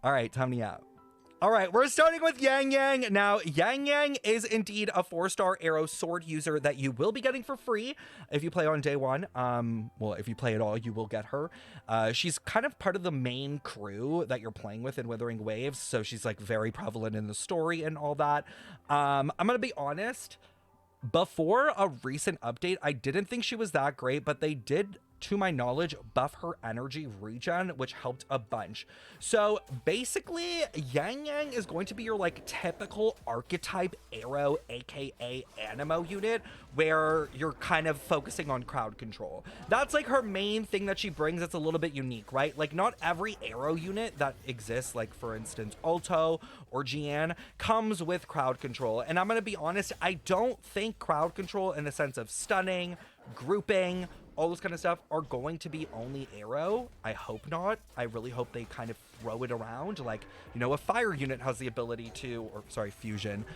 All right, time to out. All right, we're starting with Yang Yang. Now, Yang Yang is indeed a 4-star arrow sword user that you will be getting for free if you play on day one. Well, if you play at all, you will get her. She's kind of part of the main crew that you're playing with in Withering Waves, so she's like very prevalent in the story and all that. I'm gonna be honest. Before a recent update, I didn't think she was that great, but they did, to my knowledge, buff her energy regen, which helped a bunch. So basically, Yang Yang is going to be your like typical archetype arrow, aka animo unit, where you're kind of focusing on crowd control. That's like her main thing that she brings that's a little bit unique, right? Like not every arrow unit that exists, like for instance, Alto or Jian, comes with crowd control. And I'm gonna be honest, I don't think crowd control in the sense of stunning, grouping, all this kind of stuff are going to be only arrow. I hope not. I really hope they kind of throw it around. Like, you know, a fire unit has the ability to, or sorry, fusion,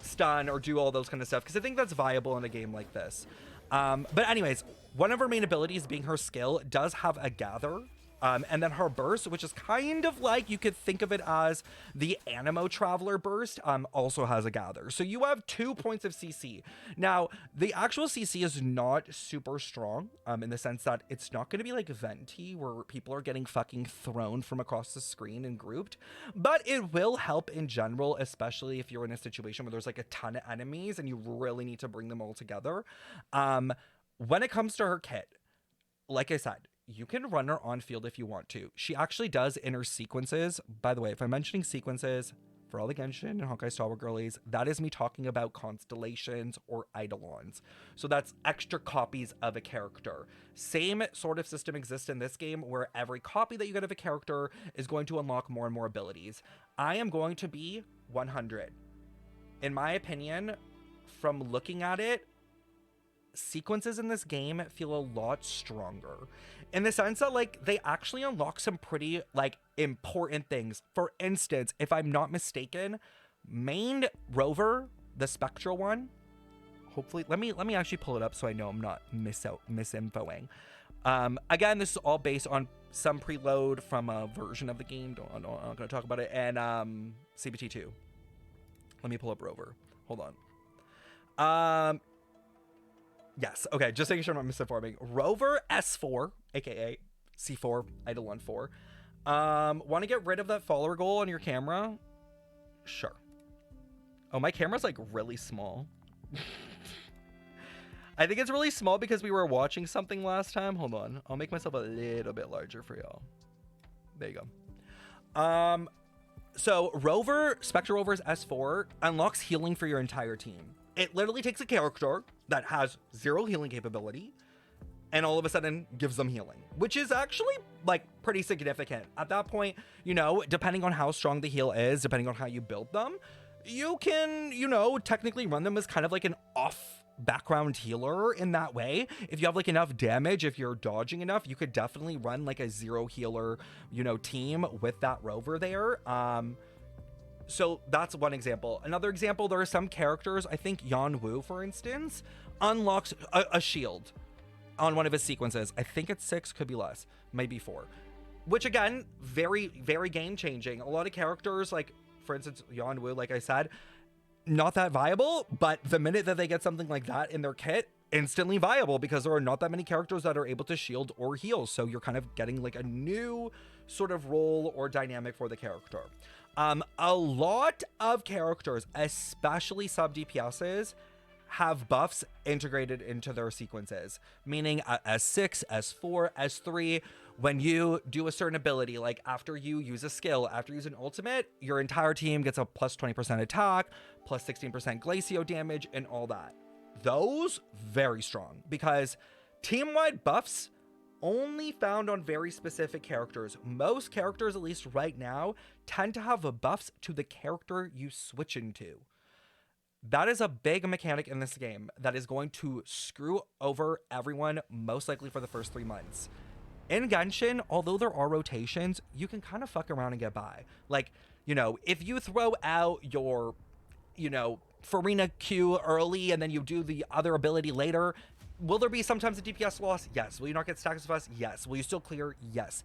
stun or do all those kind of stuff. Because I think that's viable in a game like this. But anyways, one of her main abilities being her skill does have a gather. And then her burst, which is kind of like, you could think of it as the Animo Traveler burst, also has a gather. So you have 2 points of CC. Now, the actual CC is not super strong, in the sense that it's not going to be like Venti, where people are getting fucking thrown from across the screen and grouped. But it will help in general, especially if you're in a situation where there's like a ton of enemies and you really need to bring them all together. When it comes to her kit, like I said, you can run her on field if you want to. She actually does inner sequences. By the way, if I'm mentioning sequences, for all the Genshin and Honkai Star Wars girlies, that is me talking about constellations or eidolons. So that's extra copies of a character. Same sort of system exists in this game where every copy that you get of a character is going to unlock more and more abilities. I am going to be 100. In my opinion, from looking at it, sequences in this game feel a lot stronger in the sense that like they actually unlock some pretty like important things. For instance, if I'm not mistaken, main rover, the spectral one, hopefully let me actually pull it up so I know I'm not misinfoing. Again, this is all based on some preload from a version of the game. I'm not going to talk about it. And CBT2. Let me pull up rover. Hold on. Yes, okay, just making sure I'm not misinforming. Rover S4, aka C4, Eidolon 4. Want to get rid of that follower goal on your camera? Sure. Oh, my camera's like really small. I think it's really small because we were watching something last time. Hold on, I'll make myself a little bit larger for y'all. There you go. So Rover, Spectre Rover's S4 unlocks healing for your entire team. It literally takes a character that has 0 healing capability and all of a sudden gives them healing, which is actually like pretty significant. At that point, you know, depending on how strong the heal is, depending on how you build them, you can, you know, technically run them as kind of like an off background healer in that way. If you have like enough damage, if you're dodging enough, you could definitely run like a 0 healer, you know, team with that rover there. So that's one example. Another example, there are some characters, I think Yan Wu, for instance, unlocks a shield on one of his sequences. I think it's 6, could be less, maybe 4. Which again, very, very game changing. A lot of characters, like for instance, Yan Wu, like I said, not that viable, but the minute that they get something like that in their kit, instantly viable because there are not that many characters that are able to shield or heal. So you're kind of getting like a new sort of role or dynamic for the character. A lot of characters, especially sub DPSs, have buffs integrated into their sequences, meaning S6, S4, S3, when you do a certain ability, like after you use a skill, after you use an ultimate, your entire team gets a plus 20% attack, plus 16% glacio damage, and all that. Those, very strong, because team-wide buffs only found on very specific characters. Most characters, at least right now, tend to have buffs to the character you switch into. That is a big mechanic in this game that is going to screw over everyone, most likely for the first 3 months. In Genshin, although there are rotations, you can kind of fuck around and get by. Like, you know, if you throw out your, you know, Farina Q early and then you do the other ability later, will there be sometimes a DPS loss? Yes. Will you not get stacks of us? Yes. Will you still clear? Yes.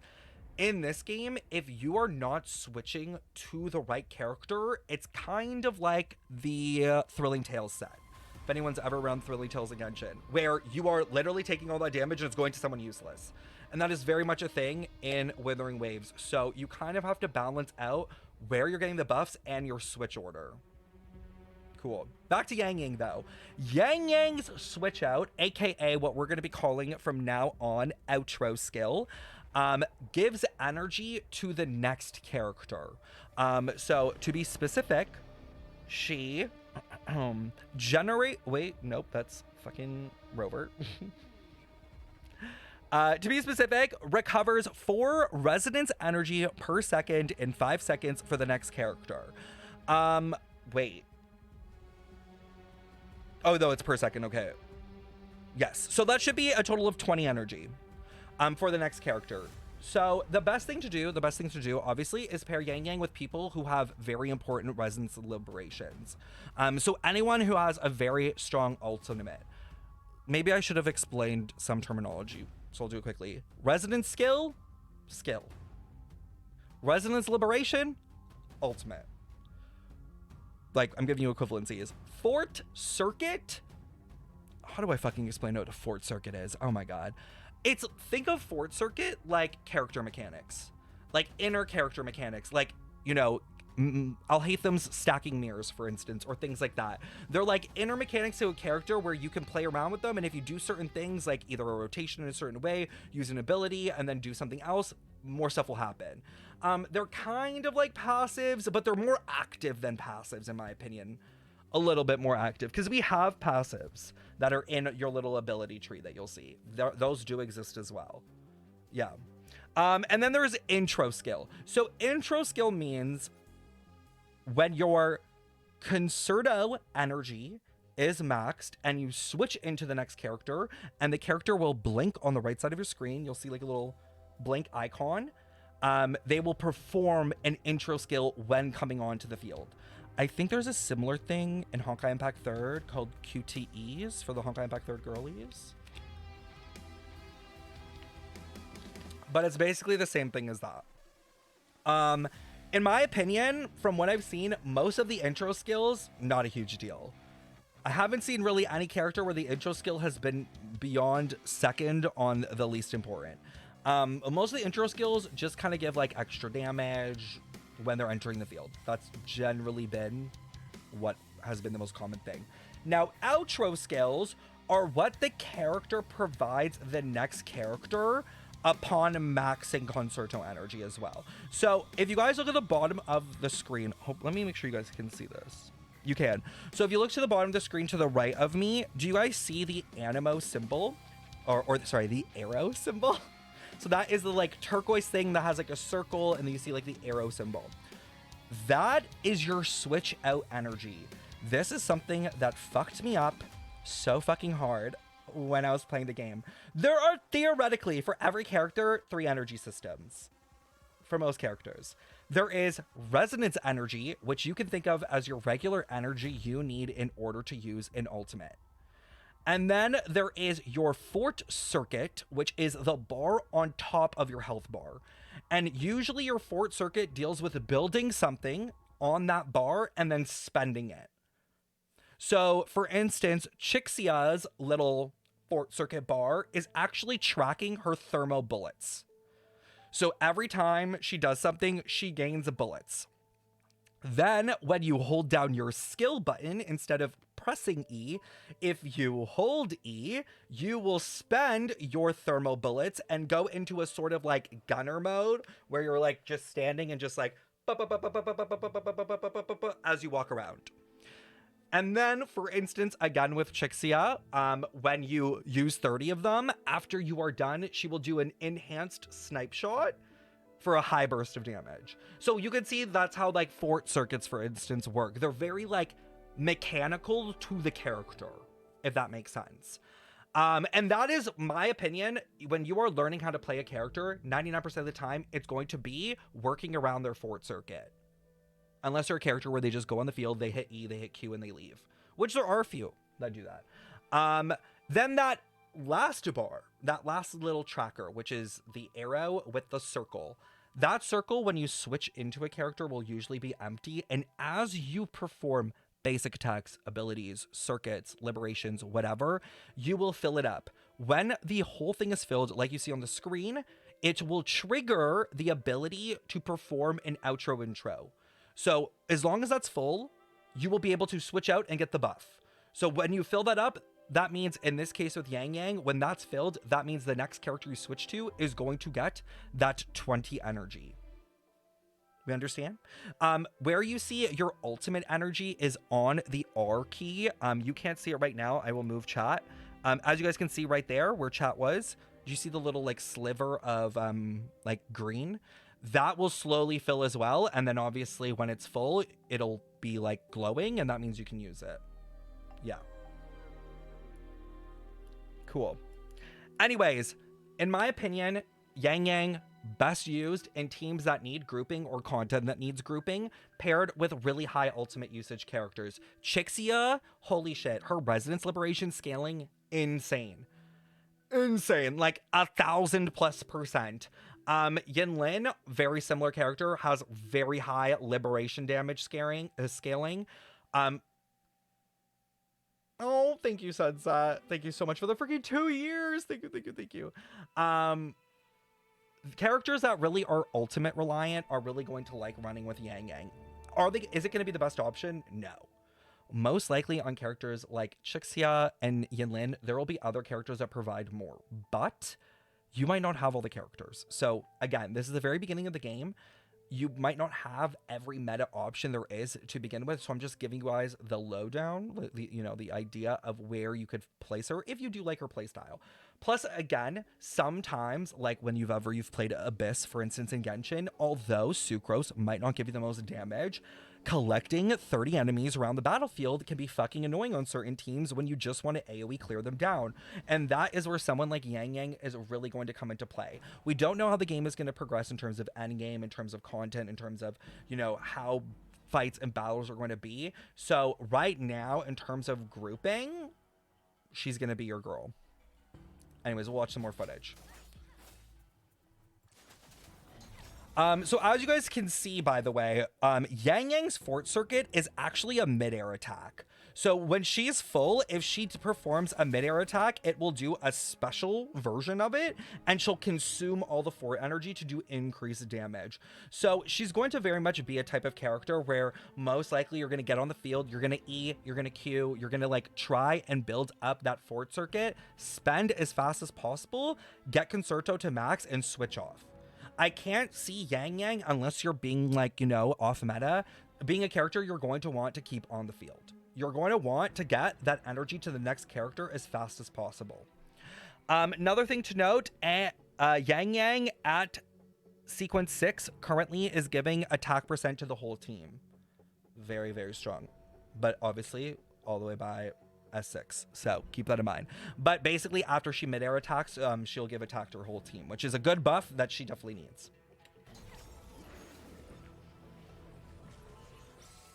in this game, if you are not switching to the right character, it's kind of like the Thrilling Tales set. If anyone's ever run Thrilling Tales Genshin, where you are literally taking all that damage and it's going to someone useless. And that is very much a thing in Withering Waves. So you kind of have to balance out where you're getting the buffs and your switch order. Cool. Back to Yang Yang though. Yang Yang's switch out, aka what we're going to be calling from now on outro skill, gives energy to the next character. So to be specific, she wait, nope, that's fucking Rover. To be specific, recovers 4 resonance energy per second in 5 seconds for the next character. Wait. Oh, no, it's per second. Okay. Yes. So that should be a total of 20 energy for the next character. So the best thing to do, obviously, is pair Yang Yang with people who have very important resonance liberations. So anyone who has a very strong ultimate. Maybe I should have explained some terminology, so I'll do it quickly. Resonance skill. Resonance liberation, ultimate. Like, I'm giving you equivalencies. Fort Circuit. How do I fucking explain what a Fort Circuit is? Oh my god. Think of Fort Circuit like character mechanics. Like inner character mechanics. Like, you know, Alhaitham's stacking mirrors, for instance, or things like that. They're like inner mechanics to a character where you can play around with them, and if you do certain things, like either a rotation in a certain way, use an ability, and then do something else, more stuff will happen. They're kind of like passives, but they're more active than passives, in my opinion. A little bit more active, because we have passives that are in your little ability tree that you'll see. Those do exist as well. Yeah. And then there's intro skill. So intro skill means when your Concerto energy is maxed and you switch into the next character, and the character will blink on the right side of your screen. You'll see like a little blink icon. They will perform an intro skill when coming onto the field. I think there's a similar thing in Honkai Impact 3rd called QTEs for the Honkai Impact 3rd girlies. But it's basically the same thing as that. In my opinion, from what I've seen, most of the intro skills, not a huge deal. I haven't seen really any character where the intro skill has been beyond second on the least important. Most of the intro skills just kind of give like extra damage when they're entering the field. That's generally been what has been the most common thing. Now, outro skills are what the character provides the next character upon maxing Concerto energy as well. So if you guys look at the bottom of the screen, let me make sure you guys can see this. You can. So if you look to the bottom of the screen to the right of me, do you guys see the Animo symbol? Or sorry, the arrow symbol? So that is the like turquoise thing that has like a circle, and then you see like the arrow symbol. That is your switch out energy. This is something that fucked me up so fucking hard when I was playing the game. There are theoretically, for every character, 3 energy systems. For most characters. There is resonance energy, which you can think of as your regular energy you need in order to use an ultimate. And then there is your Fort Circuit, which is the bar on top of your health bar. And usually your Fort Circuit deals with building something on that bar and then spending it. So, for instance, Chixia's little Fort Circuit bar is actually tracking her thermo bullets. So every time she does something, she gains bullets. Then, when you hold down your skill button instead of pressing E, if you hold E, you will spend your thermal bullets and go into a sort of like gunner mode where you're like just standing and just like as you walk around. And then, for instance, again with Chixia, when you use 30 of them, after you are done, she will do an enhanced snipe shot for a high burst of damage. So you can see that's how like Fort Circuits, for instance, work. They're very like mechanical to the character, if that makes sense. And that is my opinion. When you are learning how to play a character, 99% of the time, it's going to be working around their Fort Circuit. Unless they're a character where they just go on the field, they hit E, they hit Q, and they leave. Which there are a few that do that. Then that last bar, that last little tracker, which is the arrow with the circle, that circle, when you switch into a character, will usually be empty. And as you perform basic attacks, abilities, circuits, liberations, whatever, you will fill it up. When the whole thing is filled, like you see on the screen, it will trigger the ability to perform an outro intro. So as long as that's full, you will be able to switch out and get the buff. So when you fill that up, that means in this case with Yang Yang, when that's filled, that means the next character you switch to is going to get that 20 energy. We understand? Where you see your ultimate energy is on the R key. You can't see it right now. I will move chat. As you guys can see right there where chat was, do you see the little like sliver of like green? That will slowly fill as well. And then obviously when it's full, it'll be like glowing, and that means you can use it. Yeah. Cool. Anyways, in my opinion, Yang Yang best used in teams that need grouping or content that needs grouping, paired with really high ultimate usage characters. Chixia, holy shit, her Resonance Liberation scaling, insane. Insane, like 1,000+%. Yinlin, very similar character, has very high liberation damage scaling. Oh, thank you, Sunset. Thank you so much for the freaking 2 years. Thank you. Characters that really are ultimate reliant are really going to like running with Yang Yang. Is it going to be the best option? No. Most likely on characters like Chixia and Yinlin, there will be other characters that provide more, but you might not have all the characters. So again, this is the very beginning of the game. You might not have every meta option there is to begin with. So I'm just giving you guys the lowdown, the idea of where you could place her if you do like her playstyle. Plus, again, sometimes, like when you've played Abyss, for instance, in Genshin, although Sucrose might not give you the most damage, collecting 30 enemies around the battlefield can be fucking annoying on certain teams when you just want to AoE clear them down. And that is where someone like Yang Yang is really going to come into play. We don't know how the game is going to progress in terms of endgame, in terms of content, in terms of, how fights and battles are going to be. So right now, in terms of grouping, she's going to be your girl. Anyways, we'll watch some more footage. So as you guys can see, by the way, Yang Yang's Fort Circuit is actually a mid-air attack. So when she's full, if she performs a mid-air attack, it will do a special version of it, and she'll consume all the fort energy to do increased damage. So she's going to very much be a type of character where most likely you're going to get on the field, you're going to E, you're going to Q, you're going to like try and build up that Fort Circuit, spend as fast as possible, get Concerto to max, and switch off. I can't see Yang Yang, unless you're being like, off meta, being a character you're going to want to keep on the field. You're going to want to get that energy to the next character as fast as possible. Another thing to note, Yang Yang at sequence 6 currently is giving attack percent to the whole team. Very, very strong. But obviously, all the way by S6. So keep that in mind. But basically, after she mid-air attacks, she'll give attack to her whole team, which is a good buff that she definitely needs.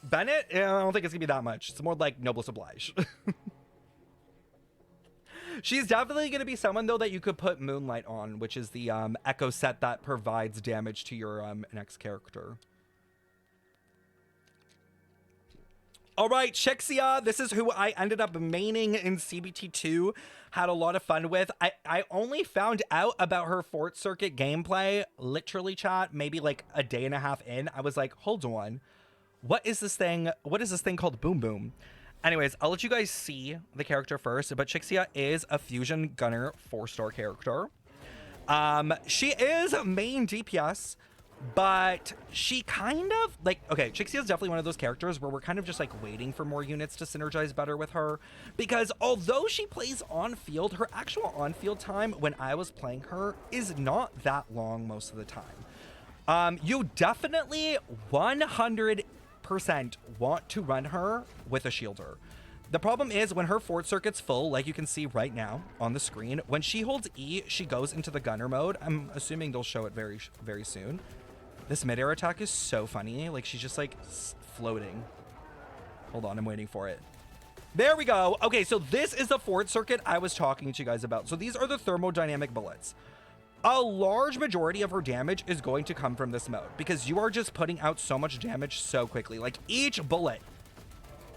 Bennett, I don't think it's gonna be that much. It's more like Noblesse Oblige. She's definitely gonna be someone though that you could put Moonlight on, which is the echo set that provides damage to your next character. All right, Chixia, this is who I ended up maining in CBT2. Had a lot of fun with. I only found out about her Fort Circuit gameplay, literally, chat, maybe like a day and a half in. I was like, hold on. What is this thing? What is this thing called Boom Boom? Anyways, I'll let you guys see the character first, but Chixia is a Fusion Gunner 4-star character. She is main DPS, but she kind of like, okay, Chixia is definitely one of those characters where we're kind of just like waiting for more units to synergize better with her, because although she plays on field, her actual on field time when I was playing her is not that long most of the time. You definitely 100% want to run her with a shielder. The problem is when her Fort Circuit's full, like you can see right now on the screen, when she holds E, she goes into the gunner mode. I'm assuming they'll show it very, very soon. This mid-air attack is so funny. Like she's just like floating. Hold on, I'm waiting for it. There we go. Okay, so this is the fort circuit I was talking to you guys about. So these are the thermodynamic bullets. A large majority of her damage is going to come from this mode because you are just putting out so much damage so quickly. Like each bullet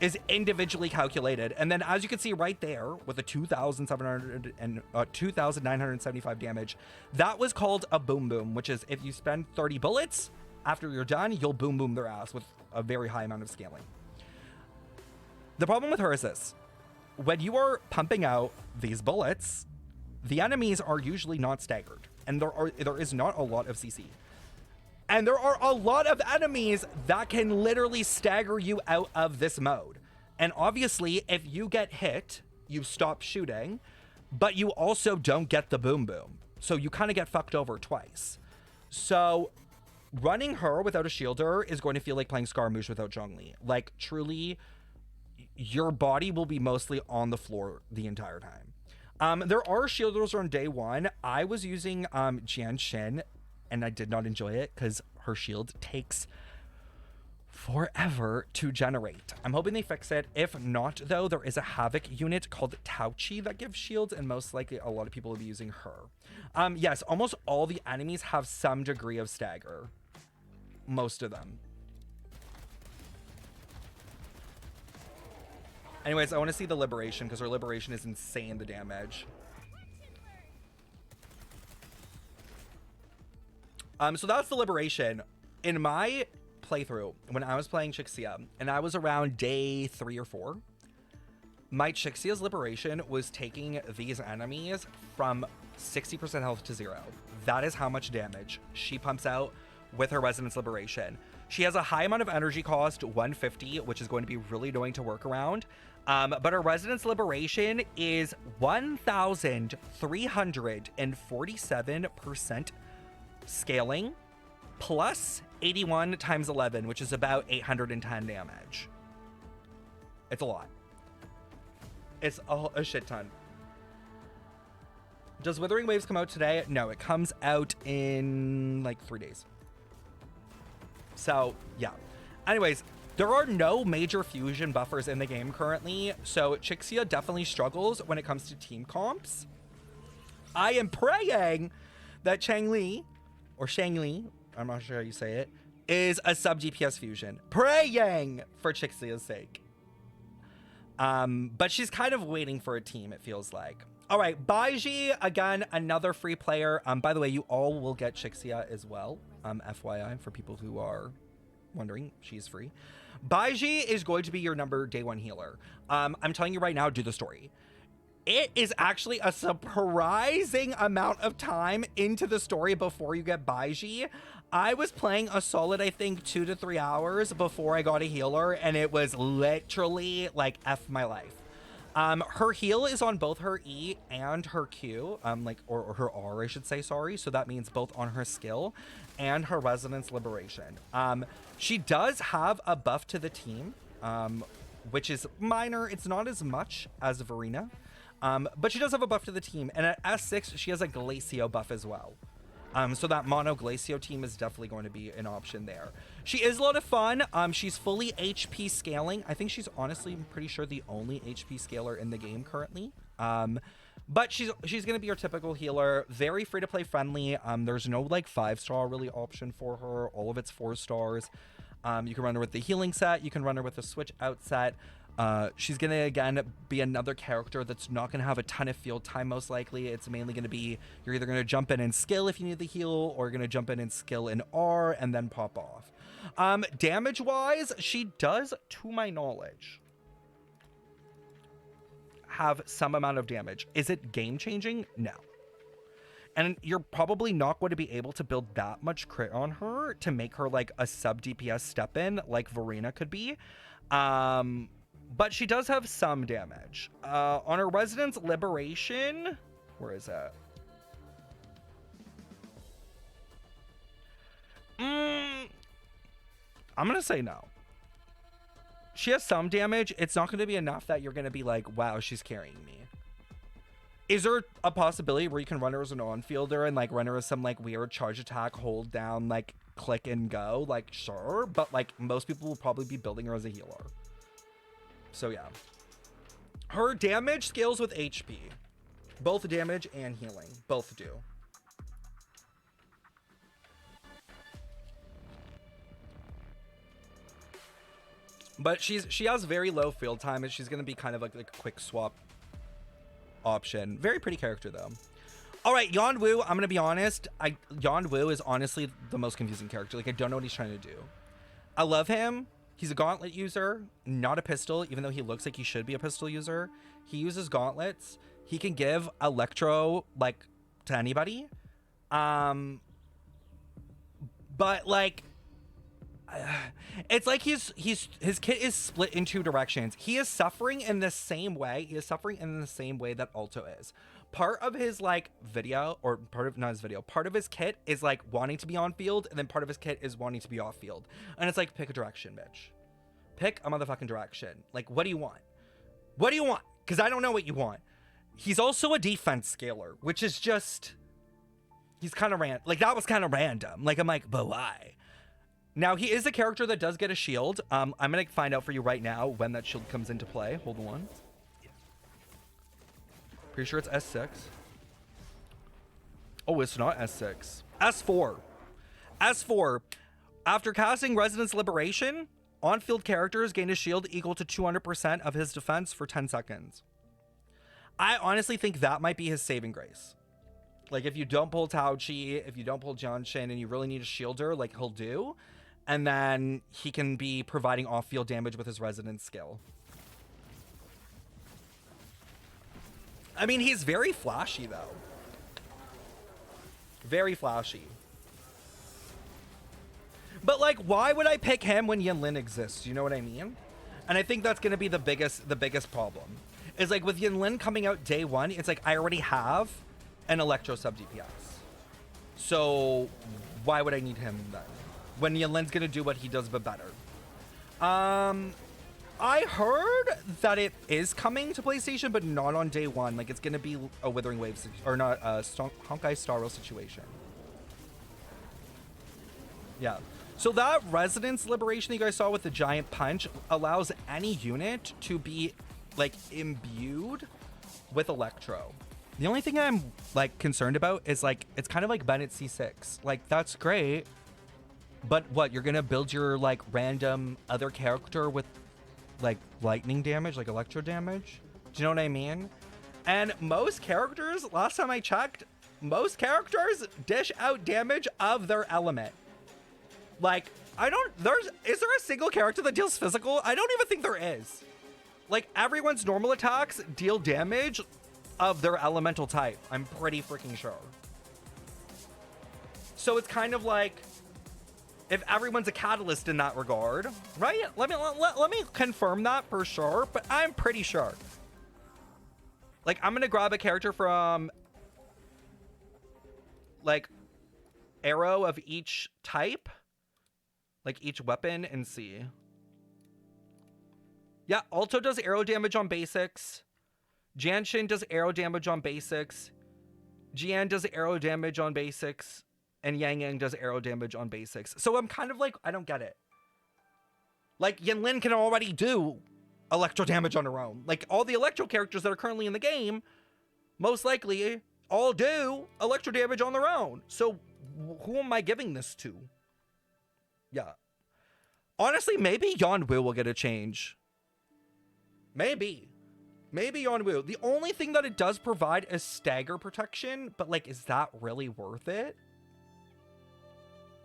is individually calculated. And then as you can see right there with the 2,975 damage, that was called a boom boom, which is if you spend 30 bullets, after you're done, you'll boom boom their ass with a very high amount of scaling. The problem with her is this. When you are pumping out these bullets, the enemies are usually not staggered. And there is not a lot of CC. And there are a lot of enemies that can literally stagger you out of this mode. And obviously, if you get hit, you stop shooting, but you also don't get the boom boom. So you kind of get fucked over twice. So running her without a shielder is going to feel like playing Scaramouche without Zhongli. Like truly, your body will be mostly on the floor the entire time. There are shielders on day one. I was using Jian Shin, and I did not enjoy it because her shield takes forever to generate. I'm hoping they fix it. If not, though, there is a Havoc unit called Tauchi that gives shields, and most likely a lot of people will be using her. Yes, almost all the enemies have some degree of stagger. Most of them. Anyways, I want to see the Liberation because her Liberation is insane, the damage. So that's the Liberation. In my playthrough, when I was playing Chixia, and I was around day 3 or 4, my Chixia's Liberation was taking these enemies from 60% health to 0. That is how much damage she pumps out with her Resonance Liberation. She has a high amount of energy cost, 150, which is going to be really annoying to work around. But her Resonance Liberation is 1,347% scaling plus 81 times 11, which is about 810 damage. It's a lot. It's a shit ton. Does Withering Waves come out today? No, it comes out in like 3 days. So, yeah. Anyways, there are no major fusion buffers in the game currently, so Chixia definitely struggles when it comes to team comps. I am praying that Changli, or Shangli, I'm not sure how you say it, is a sub-DPS fusion. Praying for Chixia's sake. But she's kind of waiting for a team, it feels like. All right, Baiji, again, another free player. By the way, you all will get Chixia as well. FYI, for people who are wondering, she's free. Baiji is going to be your day 1 healer. I'm telling you right now, do the story. It is actually a surprising amount of time into the story before you get Baiji. I was playing a solid, I think, 2 to 3 hours before I got a healer, and it was literally like F my life. Her heal is on both her E and her Q, or her R, I should say, sorry. So that means both on her skill and her Resonance Liberation. She does have a buff to the team, which is minor. It's not as much as Verena, but she does have a buff to the team. And at S6, she has a Glacio buff as well. So that mono Glacio team is definitely going to be an option there. She is a lot of fun. She's fully HP scaling. I think she's honestly, I'm pretty sure, the only HP scaler in the game currently. But she's going to be your typical healer. Very free to play friendly. There's no like 5-star really option for her. All of it's 4 stars. You can run her with the healing set. You can run her with the switch out set. She's going to, again, be another character that's not going to have a ton of field time, most likely. It's mainly going to be, you're either going to jump in and skill if you need the heal, or you're going to jump in and skill in R and then pop off. Damage-wise, she does, to my knowledge, have some amount of damage. Is it game-changing? No. And you're probably not going to be able to build that much crit on her to make her like a sub-DPS step-in like Verena could be. But she does have some damage. On her Resonance Liberation, where is that? I'm gonna say no. She has some damage. It's not gonna be enough that you're gonna be like, wow, she's carrying me. Is there a possibility where you can run her as an on-fielder and like run her as some like weird charge attack, hold down, like click and go? Like, sure, but like most people will probably be building her as a healer. So yeah. Her damage scales with HP. Both damage and healing. Both do. But she has very low field time, and she's going to be kind of like a quick swap option. Very pretty character, though. All right, Yanwu, I'm going to be honest. Yanwu is honestly the most confusing character. Like, I don't know what he's trying to do. I love him. He's a gauntlet user, not a pistol, even though he looks like he should be a pistol user. He uses gauntlets. He can give electro, like, to anybody. But, like, it's like his kit is split in two directions. He is suffering in the same way. He is suffering in the same way that Alto is. Part of his like video, or not his video, part of his kit is like wanting to be on field, and then part of his kit is wanting to be off field. And it's like, pick a direction, bitch. Pick a motherfucking direction. Like, what do you want? What do you want? Because I don't know what you want. He's also a defense scaler, which is just, he's kind of like, that was kind of random. Like, I'm like, but why? Now, he is a character that does get a shield. I'm going to find out for you right now when that shield comes into play. Hold on. Pretty sure it's S6. Oh, it's not S6. S4. S4. After casting Resonance Liberation, on-field characters gain a shield equal to 200% of his defense for 10 seconds. I honestly think that might be his saving grace. Like, if you don't pull Tao Chi, if you don't pull Jianshin, and you really need a shielder, like he'll do, and then he can be providing off-field damage with his resonance skill. I mean, he's very flashy, though. Very flashy. But, like, why would I pick him when Yinlin exists? You know what I mean? And I think that's going to be the biggest problem. Is, like, with Yinlin coming out day one, it's like, I already have an Electro sub DPS. So, why would I need him then? When Yinlin's going to do what he does, but better. I heard that it is coming to PlayStation, but not on day one. Like, it's going to be a Withering Wave, or not, a Honkai Star Rail situation. Yeah. So that Resonance Liberation that you guys saw with the Giant Punch allows any unit to be, like, imbued with Electro. The only thing I'm, like, concerned about is, like, it's kind of like Bennett C6. Like, that's great, but what, you're going to build your, like, random other character with, like, lightning damage, like electro damage? Do you know what I mean? And most characters, last time I checked, most characters dish out damage of their element. Like, is there a single character that deals physical? I don't even think there is. Like, everyone's normal attacks deal damage of their elemental type. I'm pretty freaking sure. So it's kind of like, if everyone's a catalyst in that regard, right? Let me confirm that for sure, but I'm pretty sure. Like, I'm gonna grab a character from, like, arrow of each type, like each weapon, and see. Yeah, Alto does arrow damage on basics. Jianshin does arrow damage on basics. Jian does arrow damage on basics. And Yang Yang does arrow damage on basics. So I'm kind of like, I don't get it. Like, Yinlin can already do electro damage on her own. Like, all the electro characters that are currently in the game, most likely, all do electro damage on their own. So who am I giving this to? Yeah. Honestly, maybe Yanwu will get a change. Maybe. Maybe Yanwu. The only thing that it does provide is stagger protection, but, like, is that really worth it?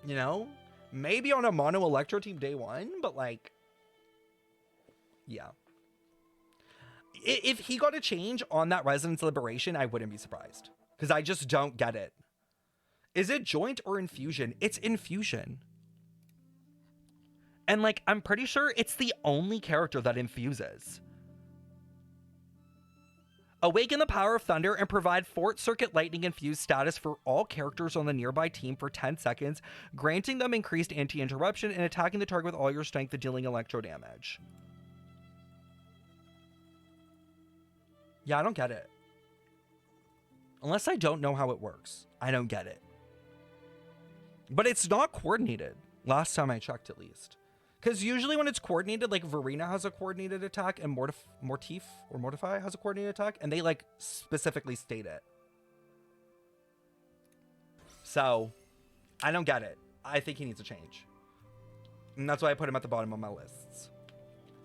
You know, maybe on a mono electro team day one, but, like, yeah. If he got a change on that Resonance Liberation, I wouldn't be surprised, because I just don't get it. Is it joint or infusion? It's infusion. And, like, I'm pretty sure it's the only character that infuses. Awaken the power of thunder and provide Fort Circuit Lightning infused status for all characters on the nearby team for 10 seconds, granting them increased anti-interruption and attacking the target with all your strength and dealing electro damage. Yeah, I don't get it. Unless I don't know how it works. I don't get it. But it's not coordinated, last time I checked at least. Because usually when it's coordinated, like Verena has a coordinated attack and Mortify has a coordinated attack, and they like specifically state it. So I don't get it. I think he needs a change. And that's why I put him at the bottom of my lists.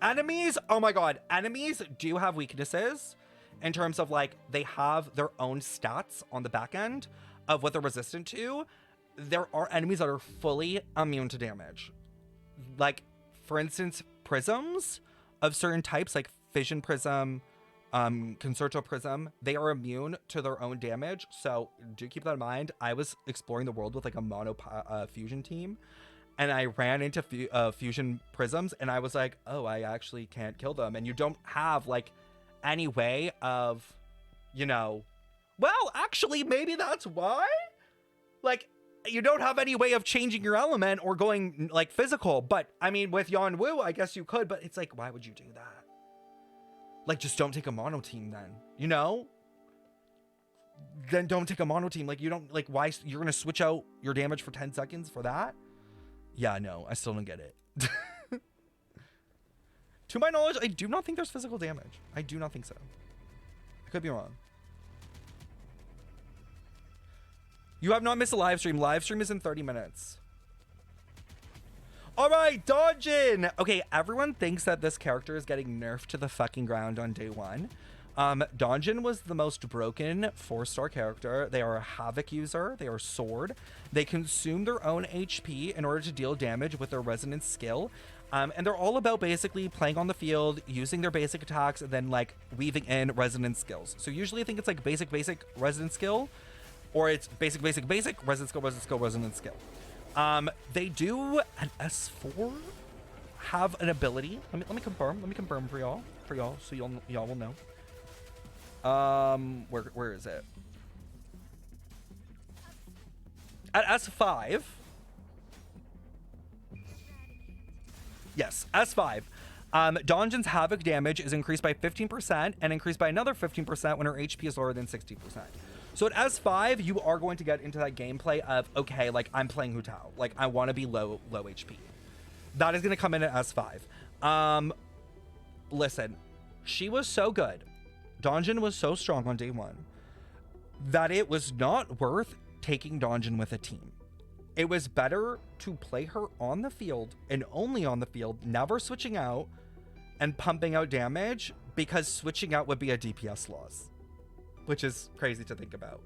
Enemies, oh my god, enemies do have weaknesses in terms of like they have their own stats on the back end of what they're resistant to. There are enemies that are fully immune to damage. Like, for instance, prisms of certain types, like Fission Prism, Concerto Prism, they are immune to their own damage. So do keep that in mind. I was exploring the world with like a mono fusion team, and I ran into fusion prisms, and I was like, oh, I actually can't kill them. And you don't have like any way of, you know, well, actually, maybe that's why. Like, you don't have any way of changing your element or going like physical. But I mean, with Yan Wu, I guess you could, but it's like, why would you do that? Like, just don't take a mono team then, you know? Then don't take a mono team. Like, you don't, like, why? You're going to switch out your damage for 10 seconds for that? Yeah, no, I still don't get it. To my knowledge, I do not think there's physical damage. I do not think so. I could be wrong. You have not missed a live stream. Live stream is in 30 minutes. All right, Dodgin. Okay, everyone thinks that this character is getting nerfed to the fucking ground on day one. Dodgin was the most broken 4-star character. They are a Havoc user. They are Sword. They consume their own HP in order to deal damage with their Resonance skill. And they're all about basically playing on the field, using their basic attacks, and then like weaving in Resonance skills. So usually I think it's like basic Resonance skill, or it's basic, Resonance skill, Resonance skill. They do an S4 have an ability. Let me confirm for y'all, so y'all will know. Where is it? At S5. Yes, S5. Donjin's Havoc damage is increased by 15% and increased by another 15% when her HP is lower than 60%. So at S5, you are going to get into that gameplay of, okay, like, I'm playing Hu Tao. Like, I want to be low HP. That is going to come in at S5. Listen, she was so good. Donjin was so strong on day one that it was not worth taking Donjin with a team. It was better to play her on the field and only on the field, never switching out and pumping out damage, because switching out would be a DPS loss, which is crazy to think about.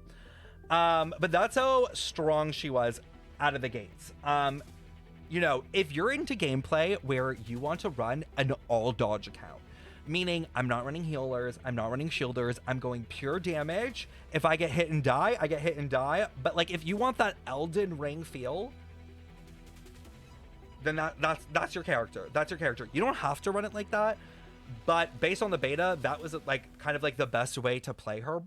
But that's how strong she was out of the gates. You know, if you're into gameplay where you want to run an all dodge account, meaning I'm not running healers, I'm not running shielders, I'm going pure damage. If I get hit and die, I get hit and die. But like, if you want that Elden Ring feel, then that's your character. That's your character. You don't have to run it like that, but based on the beta, that was like kind of like the best way to play her,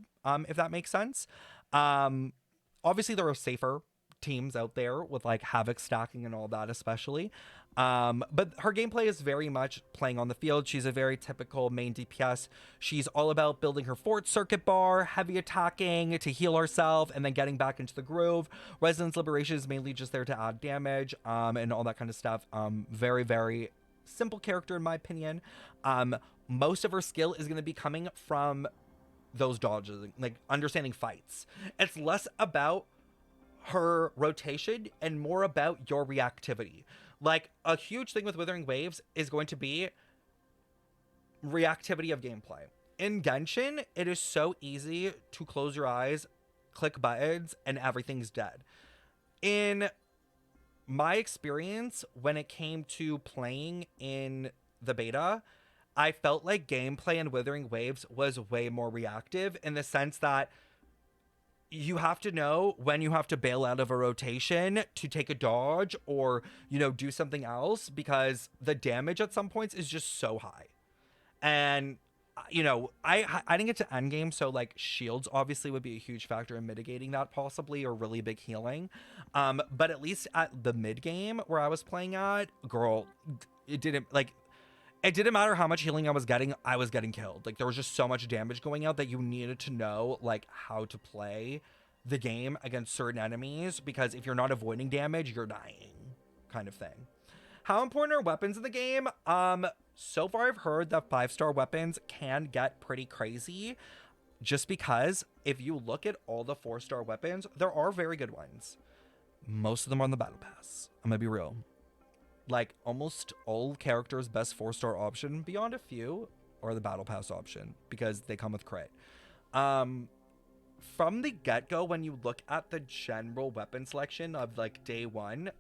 if that makes sense. Obviously there are safer teams out there with like Havoc stacking and all that, especially. But her gameplay is very much playing on the field. She's a very typical main DPS. She's all about building her fort circuit bar, heavy attacking to heal herself, and then getting back into the groove. Resonance Liberation is mainly just there to add damage, and all that kind of stuff. Very, very simple character in my opinion. Most of her skill is going to be coming from those dodges, like understanding fights. It's less about her rotation and more about your reactivity. Like, a huge thing with Withering Waves is going to be reactivity of gameplay. In Genshin, it is so easy to close your eyes, click buttons, and everything's dead. In my experience, when it came to playing in the beta, I felt like gameplay in Withering Waves was way more reactive, in the sense that you have to know when you have to bail out of a rotation to take a dodge or, you know, do something else, because the damage at some points is just so high. And, you know, I didn't get to endgame, so like shields obviously would be a huge factor in mitigating that possibly, or really big healing. But at least at the mid game where I was playing at, girl, it didn't matter how much healing I was getting killed. Like, there was just so much damage going out that you needed to know like how to play the game against certain enemies, because if you're not avoiding damage, you're dying, kind of thing. How important are weapons in the game? So far I've heard that 5-star weapons can get pretty crazy, just because if you look at all the 4-star weapons, there are very good ones. Most of them are on the battle pass. I'm gonna be real. Like, almost all characters' best 4-star option, beyond a few, are the battle pass option, because they come with crit. From the get-go, when you look at the general weapon selection of, like, day one,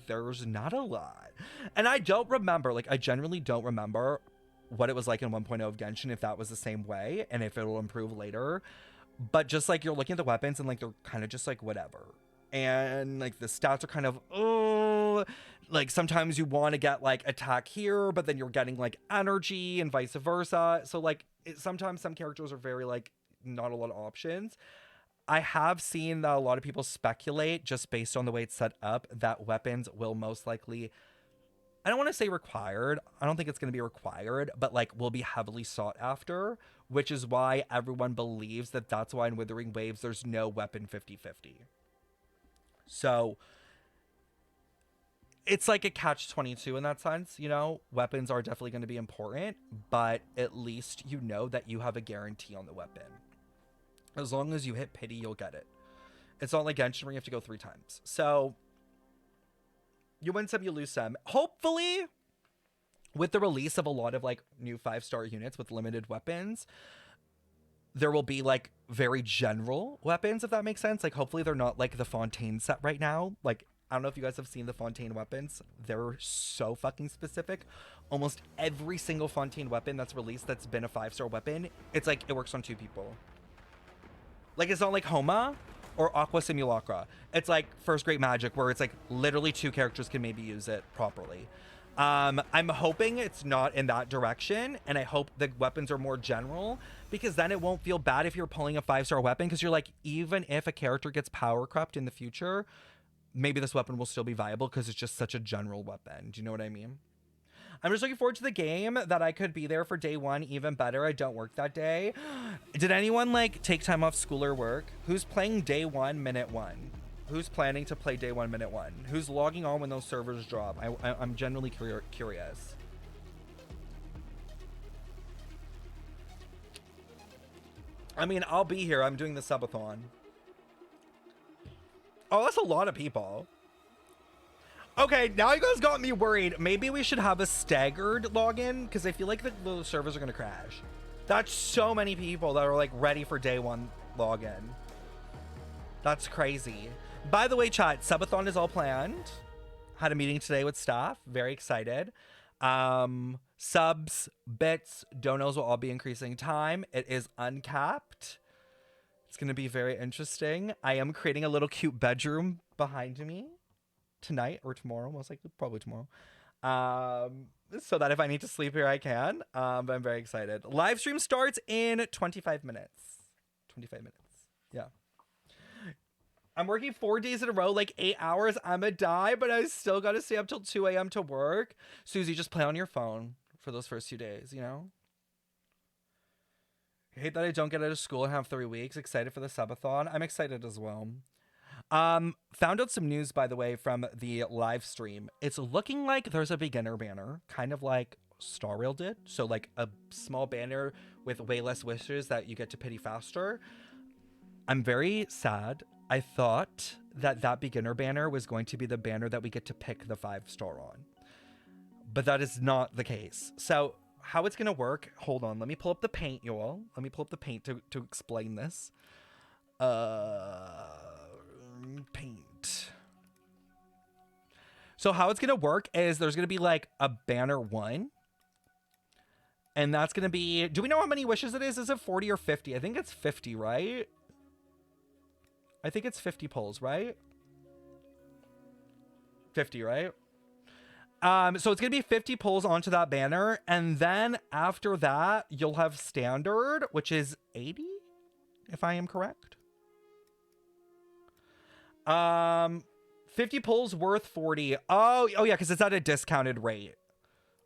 there's not a lot. And I don't remember, like, I generally don't remember what it was like in 1.0 of Genshin, if that was the same way, and if it'll improve later. But just, like, you're looking at the weapons, and, like, they're kind of just, like, whatever. And, like, the stats are kind of, oh, like, sometimes you want to get, like, attack here, but then you're getting, like, energy, and vice versa. So, like, sometimes some characters are very, like, not a lot of options. I have seen that a lot of people speculate, just based on the way it's set up, that weapons will most likely, I don't want to say required, I don't think it's going to be required, but, like, will be heavily sought after, which is why everyone believes that that's why in Withering Waves there's no weapon 50-50. So it's like a catch-22 in that sense, you know? Weapons are definitely going to be important, but at least you know that you have a guarantee on the weapon. As long as you hit pity, you'll get it. It's not like Genshin where you have to go 3 times. So you win some, you lose some. Hopefully, with the release of a lot of, like, new 5-star units with limited weapons, there will be, like, very general weapons, if that makes sense. Like, hopefully they're not like the Fontaine set right now. Like, I don't know if you guys have seen the Fontaine weapons. They're so fucking specific. Almost every single Fontaine weapon that's released that's been a 5-star weapon, it's like it works on 2 people. Like, it's not like Homa or Aqua Simulacra. It's like First Great Magic, where it's like literally 2 characters can maybe use it properly. I'm hoping it's not in that direction, and I hope the weapons are more general, because then it won't feel bad if you're pulling a 5-star weapon, because you're like, even if a character gets power crept in the future, maybe this weapon will still be viable because it's just such a general weapon. Do you know what I mean? I'm just looking forward to the game, that I could be there for day one. Even better, I don't work that day. Did anyone, like, take time off school or work? Who's playing day 1, minute 1? Who's planning to play day 1, minute 1? Who's logging on when those servers drop? I'm genuinely curious. I mean, I'll be here. I'm doing the subathon. Oh, that's a lot of people. Okay, now you guys got me worried. Maybe we should have a staggered login, because I feel like the servers are going to crash. That's so many people that are, like, ready for day 1 login. That's crazy. By the way, chat, subathon is all planned. Had a meeting today with staff. Very excited. Subs, bits, donos will all be increasing time. It is uncapped. It's going to be very interesting. I am creating a little cute bedroom behind me tonight or tomorrow, most likely, probably tomorrow. So that if I need to sleep here, I can. But I'm very excited. Live stream starts in 25 minutes. 25 minutes. Yeah. I'm working 4 days in a row, like 8 hours. I'm a die, but I still got to stay up till 2 a.m. to work. Susie, just play on your phone for those first few days, you know? I hate that I don't get out of school and have 3 weeks. Excited for the subathon. I'm excited as well. Found out some news, by the way, from the live stream. It's looking like there's a beginner banner, kind of like Star Rail did. So, like, a small banner with way less wishes that you get to pity faster. I'm very sad. I thought that that beginner banner was going to be the banner that we get to pick the 5-star on. But that is not the case. So how it's going to work, hold on. Let me pull up the paint, you all. Let me pull up the paint to explain this. Paint. So how it's going to work is there's going to be like a banner 1. And that's going to be, do we know how many wishes it is? Is it 40 or 50? I think it's 50, right? I think it's 50 pulls, right? 50, right? So it's going to be 50 pulls onto that banner. And then after that, you'll have standard, which is 80, if I am correct. 50 pulls worth 40. Oh yeah, because it's at a discounted rate.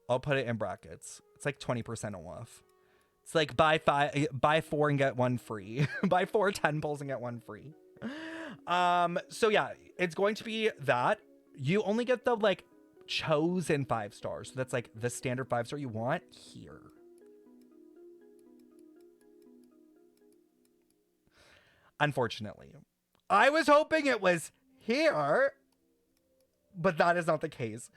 I'll put it in brackets. It's like 20% off. It's like buy 4 and get 1 free. Buy 4 10 pulls and get 1 free. So yeah, it's going to be that. You only get the, like, chosen 5 stars. So that's like the standard 5-star you want here. Unfortunately, I was hoping it was here, but that is not the case.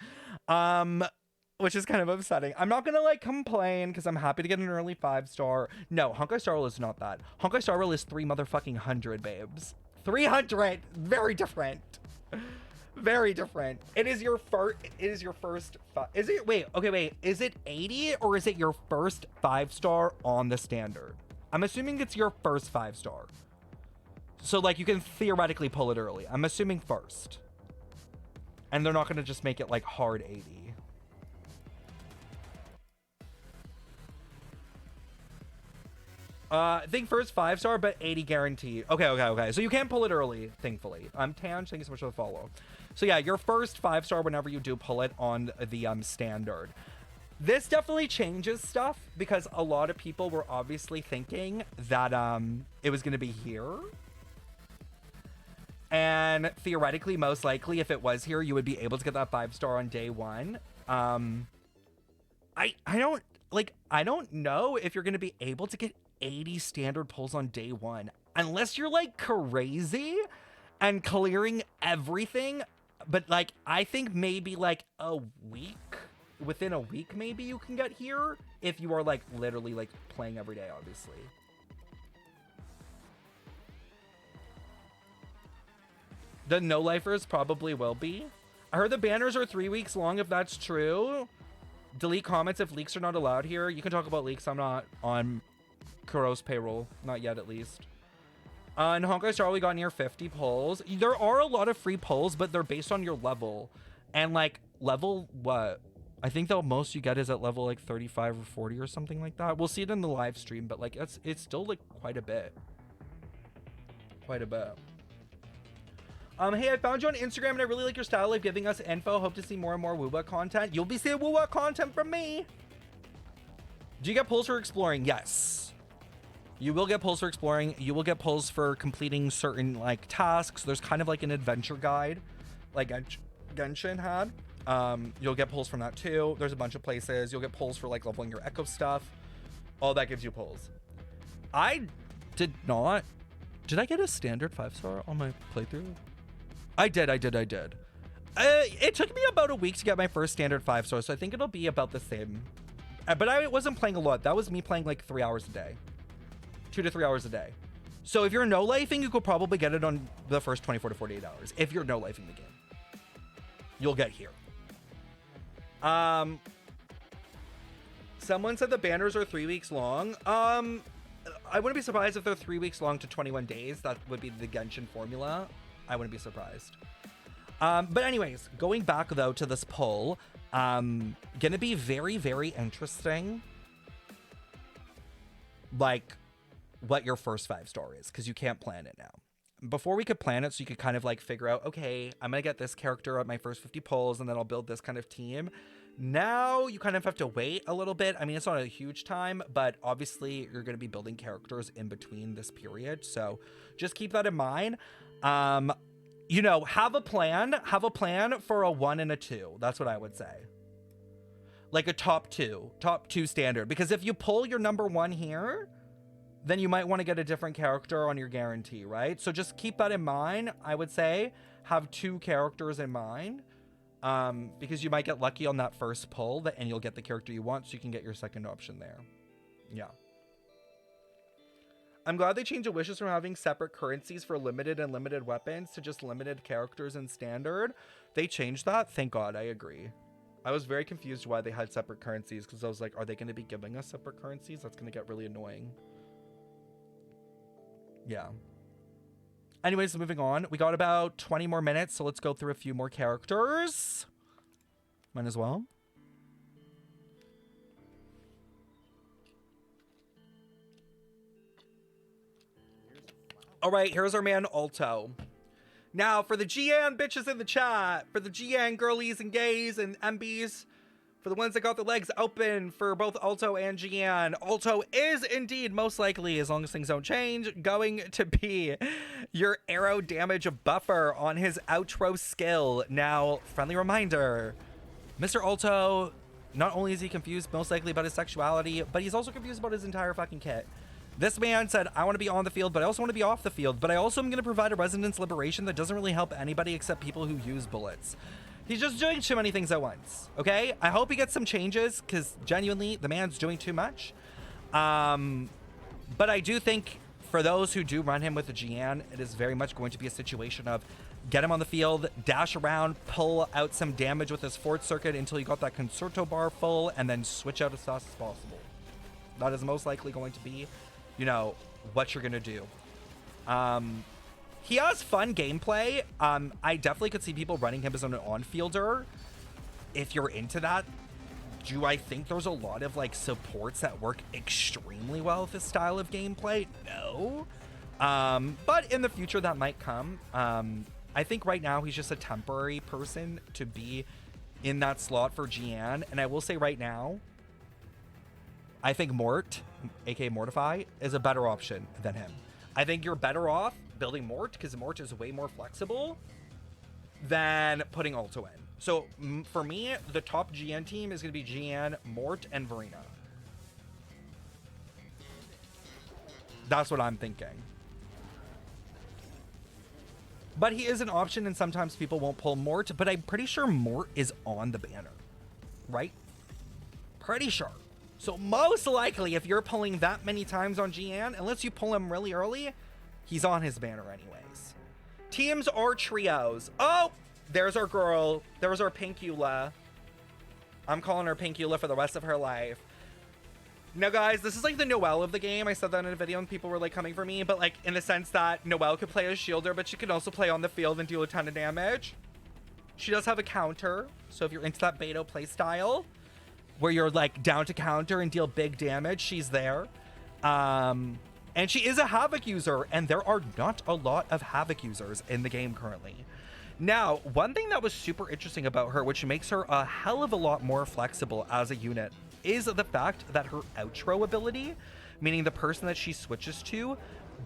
Which is kind of upsetting. I'm not gonna like complain because I'm happy to get an early 5-star. No, Honkai Star Rail is not that. Honkai Star Rail is 300, babes. 300. Very different. Very different. It is your first. It is your first. Is it? Wait. Okay. Wait. Is it 80 or is it your first 5-star on the standard? I'm assuming it's your first 5-star. So like you can theoretically pull it early. I'm assuming first. And they're not gonna just make it like hard 80. I think first 5-star, but 80 guaranteed. Okay. So you can't pull it early, thankfully. Tan, thank you so much for the follow. So yeah, your first 5-star whenever you do pull it on the standard. This definitely changes stuff because a lot of people were obviously thinking that it was gonna be here. And theoretically, most likely, if it was here, you would be able to get that 5-star on day 1. I don't know if you're gonna be able to get 80 standard pulls on day 1 unless you're like crazy and clearing everything. But like I think maybe like within a week maybe you can get here if you are like literally like playing every day, obviously. The no lifers probably will be. I heard the banners are 3 weeks long. If that's true, delete comments if leaks are not allowed here. You can talk about leaks. I'm not on Kuro's payroll, not yet at least. In Honkai Star, we got near 50 pulls. There are a lot of free pulls, but they're based on your level. And like level what? I think the most you get is at level like 35 or 40 or something like that. We'll see it in the live stream, but like it's still like quite a bit. Quite a bit. Hey, I found you on Instagram and I really like your style of giving us info. Hope to see more and more wuwa content. You'll be seeing wuwa content from me. Do you get pulls for exploring? Yes. You will get pulls for exploring. You will get pulls for completing certain like tasks. There's kind of like an adventure guide like Genshin had. You'll get pulls from that too. There's a bunch of places. You'll get pulls for like leveling your echo stuff. All that gives you pulls. I did not. Did I get a standard 5-star on my playthrough? I did. It took me about a week to get my first standard 5-star, so I think it'll be about the same. But I wasn't playing a lot. That was me playing like 3 hours a day. 2 to 3 hours a day. So if you're no-lifing, you could probably get it on the first 24 to 48 hours. If you're no-lifing the game, you'll get here. Someone said the banners are 3 weeks long. I wouldn't be surprised if they're 3 weeks long to 21 days. That would be the Genshin formula. I wouldn't be surprised. But anyways, going back though to this poll, gonna be very, very interesting. Like what your first 5-star is, because you can't plan it now. Before we could plan it, so you could kind of like figure out, okay, I'm gonna get this character at my first 50 pulls, and then I'll build this kind of team. Now you kind of have to wait a little bit. I mean, it's not a huge time, but obviously you're gonna be building characters in between this period, so just keep that in mind. You know, have a plan for a 1 and a 2. That's what I would say. Like a top two standard, because if you pull your number 1 here, then you might want to get a different character on your guarantee, right? So just keep that in mind. I would say have 2 characters in mind, because you might get lucky on that first pull and you'll get the character you want, so you can get your second option there. Yeah. I'm glad they changed the wishes from having separate currencies for limited and limited weapons to just limited characters in standard. They changed that. Thank God. I agree. I was very confused why they had separate currencies, because I was like, are they going to be giving us separate currencies? That's going to get really annoying. Yeah. Anyways, moving on. We got about 20 more minutes, so let's go through a few more characters. Might as well. All right, here's our man Alto. Now, for the GN bitches in the chat, for the GN girlies and gays and MBs, for the ones that got the legs open for both Alto and GN, Alto is indeed most likely, as long as things don't change, going to be your arrow damage buffer on his outro skill. Now, friendly reminder, Mr. Alto, not only is he confused most likely about his sexuality, but he's also confused about his entire fucking kit. This man said, I want to be on the field, but I also want to be off the field, but I also am going to provide a resonance liberation that doesn't really help anybody except people who use bullets. He's just doing too many things at once, okay? I hope he gets some changes, because genuinely, the man's doing too much. But I do think for those who do run him with the Gian, it is very much going to be a situation of get him on the field, dash around, pull out some damage with his fourth circuit until you got that concerto bar full, and then switch out as fast as possible. That is most likely going to be, you know, what you're going to do. He has fun gameplay. I definitely could see people running him as an on-fielder. If you're into that, do I think there's a lot of like supports that work extremely well with this style of gameplay? No. But in the future that might come. I think right now he's just a temporary person to be in that slot for Gian. And I will say right now, I think Mort, aka Mortify, is a better option than him. I think you're better off building Mort because Mort is way more flexible than putting Alto in. So for me, the top GN team is going to be Gian, Mort, and Verena. That's what I'm thinking. But he is an option, and sometimes people won't pull Mort, but I'm pretty sure Mort is on the banner, right? Pretty sure. So most likely, if you're pulling that many times on Gian, unless you pull him really early, he's on his banner anyways. Teams or trios. Oh, there's our girl. There's our Pinkula. I'm calling her Pinkula for the rest of her life. Now, guys, this is like the Noelle of the game. I said that in a video and people were like coming for me, but like in the sense that Noelle could play as shielder, but she could also play on the field and deal a ton of damage. She does have a counter. So if you're into that Beto play style, where you're like down to counter and deal big damage, she's there. And she is a Havoc user, and there are not a lot of Havoc users in the game currently. Now, one thing that was super interesting about her, which makes her a hell of a lot more flexible as a unit, is the fact that her outro ability, meaning the person that she switches to,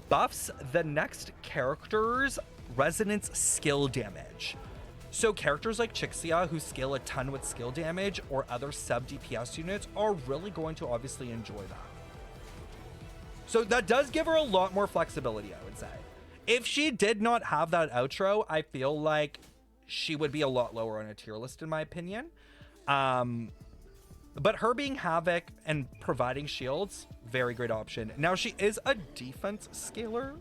buffs the next character's resonance skill damage. So characters like Chixia, who scale a ton with skill damage, or other sub DPS units, are really going to obviously enjoy that. So that does give her a lot more flexibility, I would say. If she did not have that outro, I feel like she would be a lot lower on a tier list, in my opinion. But her being Havoc and providing shields, very great option. Now, she is a defense scaler.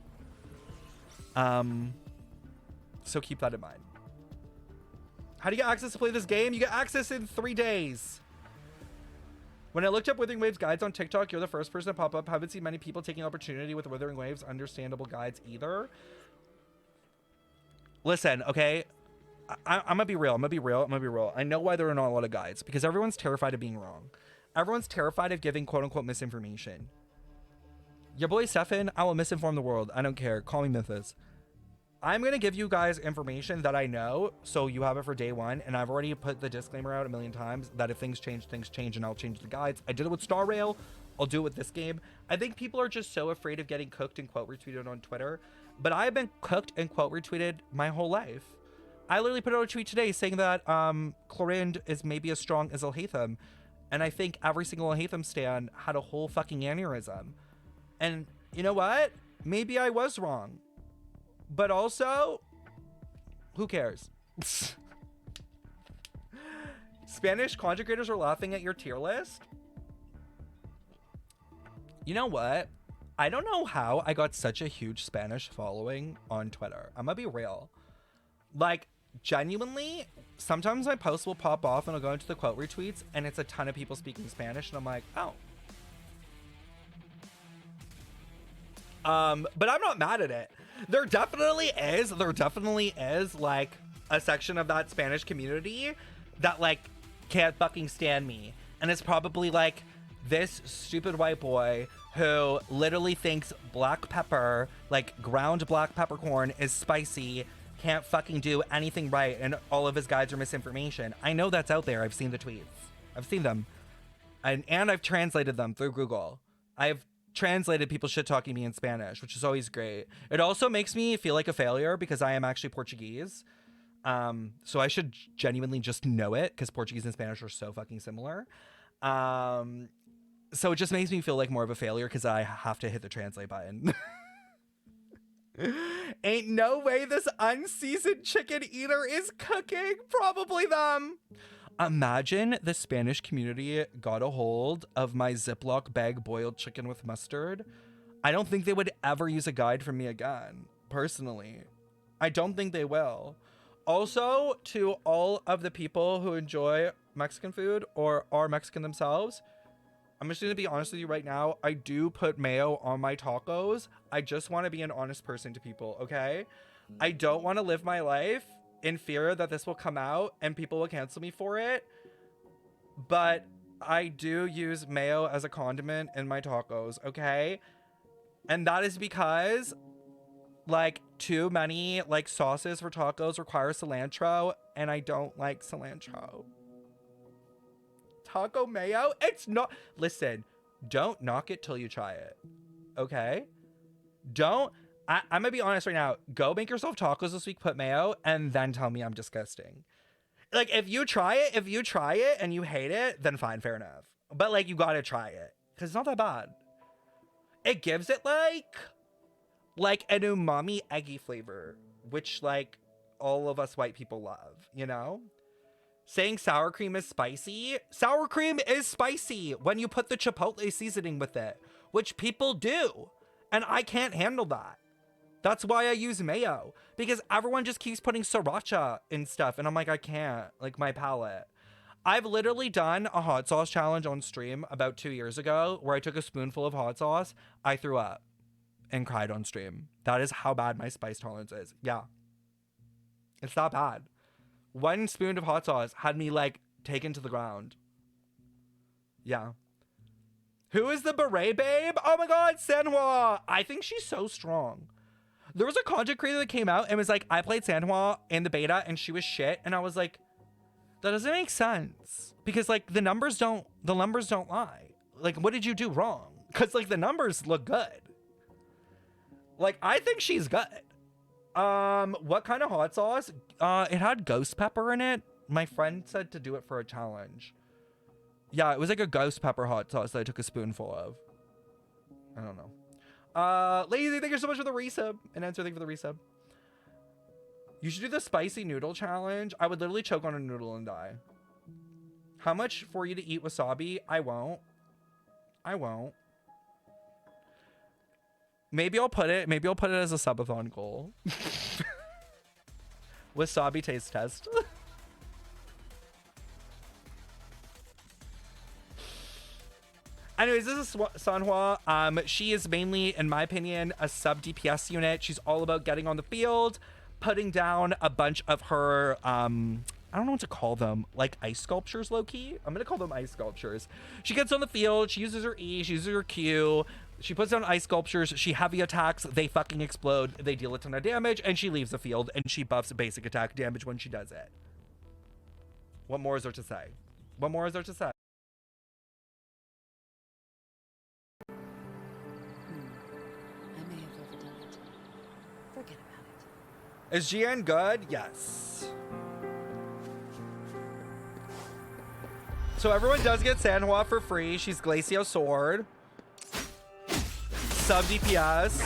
So keep that in mind. How do you get access to play this game? You get access in 3 days. When I looked up Wuthering Waves guides on TikTok, you're the first person to pop up. Haven't seen many people taking opportunity with Wuthering Waves understandable guides either. Listen, okay? I'm gonna be real. I'm gonna be real. I know why there are not a lot of guides, because everyone's terrified of being wrong. Everyone's terrified of giving quote-unquote misinformation. Your boy Stefan, I will misinform the world. I don't care. Call me Mythos. I'm going to give you guys information that I know, so you have it for day one, and I've already put the disclaimer out a million times that if things change, and I'll change the guides. I did it with Star Rail. I'll do it with this game. I think people are just so afraid of getting cooked and quote retweeted on Twitter, but I've been cooked and quote retweeted my whole life. I literally put out a tweet today saying that Clorind is maybe as strong as Alhaitham, and I think every single Alhaitham stan had a whole fucking aneurysm. And you know what? Maybe I was wrong. But also, who cares? Spanish content creators are laughing at your tier list. You know what? I don't know how I got such a huge Spanish following on Twitter. I'm gonna be real. Like, genuinely, sometimes my posts will pop off and I'll go into the quote retweets and it's a ton of people speaking Spanish and I'm like, oh. But I'm not mad at it. There definitely is like a section of that Spanish community that like can't fucking stand me. And it's probably like this stupid white boy who literally thinks black pepper, like ground black peppercorn, is spicy, can't fucking do anything right, and all of his guides are misinformation. I know that's out there. I've seen the tweets. I've seen them. And I've translated them through Google. I've translated people shit talking me in Spanish, which is always great. It also makes me feel like a failure because I am actually Portuguese. So I should genuinely just know it because Portuguese and Spanish are so fucking similar. So it just makes me feel like more of a failure because I have to hit the translate button. Ain't no way this unseasoned chicken eater is cooking. Probably them. Imagine the Spanish community got a hold of my Ziploc bag boiled chicken with mustard. I don't think they would ever use a guide from me again, personally. I don't think they will. Also, to all of the people who enjoy Mexican food or are Mexican themselves, I'm just going to be honest with you right now. I do put mayo on my tacos. I just want to be an honest person to people, okay? I don't want to live my life in fear that this will come out and people will cancel me for it. But I do use mayo as a condiment in my tacos, okay? And that is because, like, too many, like, sauces for tacos require cilantro, and I don't like cilantro. Taco mayo? It's not. Listen, don't knock it till you try it. Okay? Don't. I'm gonna be honest right now. Go make yourself tacos this week, put mayo, and then tell me I'm disgusting. Like, if you try it and you hate it, then fine, fair enough. But, like, you gotta try it. Because it's not that bad. It gives it, like an umami eggy flavor, which, like, all of us white people love, you know? Saying sour cream is spicy. Sour cream is spicy when you put the chipotle seasoning with it, which people do. And I can't handle that. That's why I use mayo, because everyone just keeps putting sriracha in stuff. And I'm like, I can't, like, my palate. I've literally done a hot sauce challenge on stream about 2 years ago where I took a spoonful of hot sauce. I threw up and cried on stream. That is how bad my spice tolerance is. Yeah. It's that bad. 1 spoon of hot sauce had me, like, taken to the ground. Yeah. Who is the beret babe? Oh my god, Sanhua! I think she's so strong. There was a content creator that came out and was like, I played Sanhua in the beta and she was shit. And I was like, that doesn't make sense. Because, like, the numbers don't lie. Like, what did you do wrong? Because, like, the numbers look good. Like, I think she's good. What kind of hot sauce? It had ghost pepper in it. My friend said to do it for a challenge. Yeah, it was like a ghost pepper hot sauce that I took a spoonful of. I don't know. Lazy, thank you so much for the resub. And Answer, thank you for the resub. You should do the spicy noodle challenge. I would literally choke on a noodle and die. How much for you to eat wasabi? I won't. Maybe I'll put it as a subathon goal. Wasabi taste test. Anyways, this is Sanhua. She is mainly, in my opinion, a sub DPS unit. She's all about getting on the field, putting down a bunch of her, I don't know what to call them, like ice sculptures, low-key. I'm gonna call them ice sculptures. She gets on the field, she uses her E, she uses her Q, she puts down ice sculptures, she heavy attacks, they fucking explode, they deal a ton of damage, and she leaves the field, and she buffs basic attack damage when she does it. What more is there to say? What more is there to say? I may have overdone it. Forget about it. Is GN good? Yes. So everyone does get Sanhua for free. She's Glacio Sword. Sub DPS.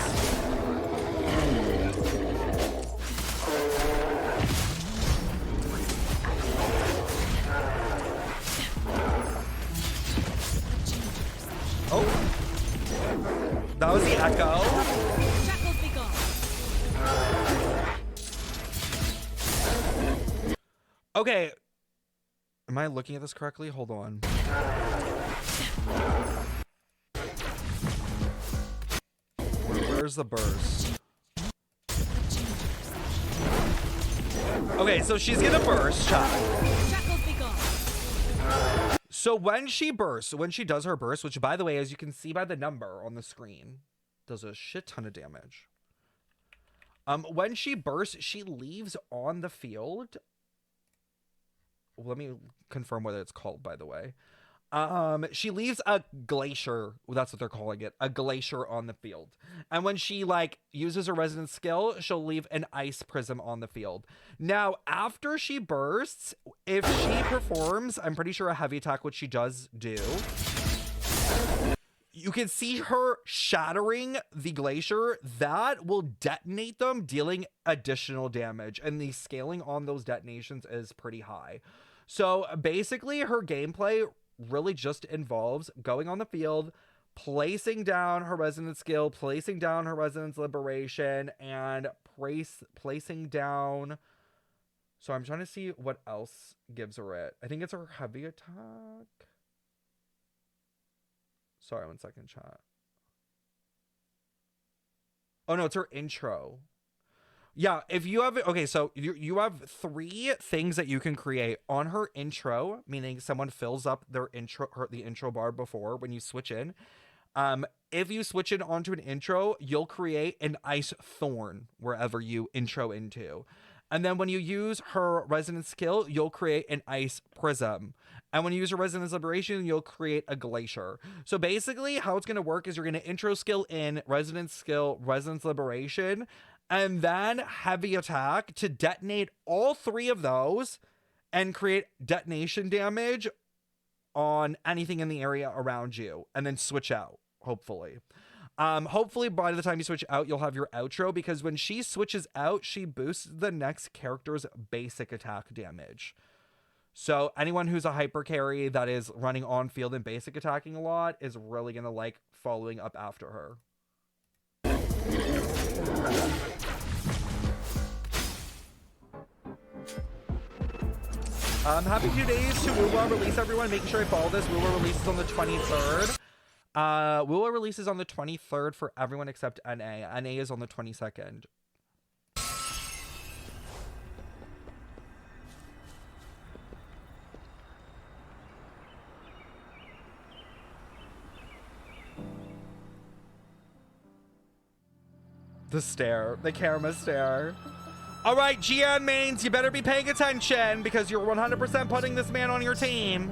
Oh. That was the echo. Shackles be gone. Okay. Am I looking at this correctly? Hold on. Where's the burst? Okay, so she's gonna burst, chat. Shackles be gone. So when she bursts, when she does her burst, which, by the way, as you can see by the number on the screen, does a shit ton of damage. When she bursts, she leaves on the field. Let me confirm what it's called, by the way. She leaves a glacier, well, that's what they're calling it, a glacier on the field. And when she like uses her resonance skill, she'll leave an ice prism on the field. Now, after she bursts, if she performs, I'm pretty sure a heavy attack, which she does do, you can see her shattering the glacier. That will detonate them, dealing additional damage. And the scaling on those detonations is pretty high. So basically, her gameplay really just involves going on the field, placing down her resonance skill, placing down her resonance liberation, and placing down... So I'm trying to see what else gives her it. I think it's her heavy attack. Sorry, 1 second, chat. Oh, no, it's her intro. Yeah, if you have... Okay, so you have 3 things that you can create on her intro, meaning someone fills up their intro, the intro bar before when you switch in. If you switch in onto an intro, you'll create an ice thorn wherever you intro into. And then when you use her resonance skill, you'll create an ice prism. And when you use her resonance liberation, you'll create a glacier. So basically how it's going to work is you're going to intro skill in, resonance skill, resonance liberation, and then heavy attack to detonate all 3 of those and create detonation damage on anything in the area around you, and then switch out, hopefully. Hopefully by the time you switch out, you'll have your outro, because when she switches out, she boosts the next character's basic attack damage. So anyone who's a hyper carry that is running on field and basic attacking a lot is really going to like following up after her. Happy 2 days to wuwa release, everyone. Making sure I follow this. Wuwa releases on the 23rd. Wuwa releases on the 23rd for everyone except NA. NA is on the 22nd. The stare. The camera stare. All right, GN mains, you better be paying attention because you're 100% putting this man on your team.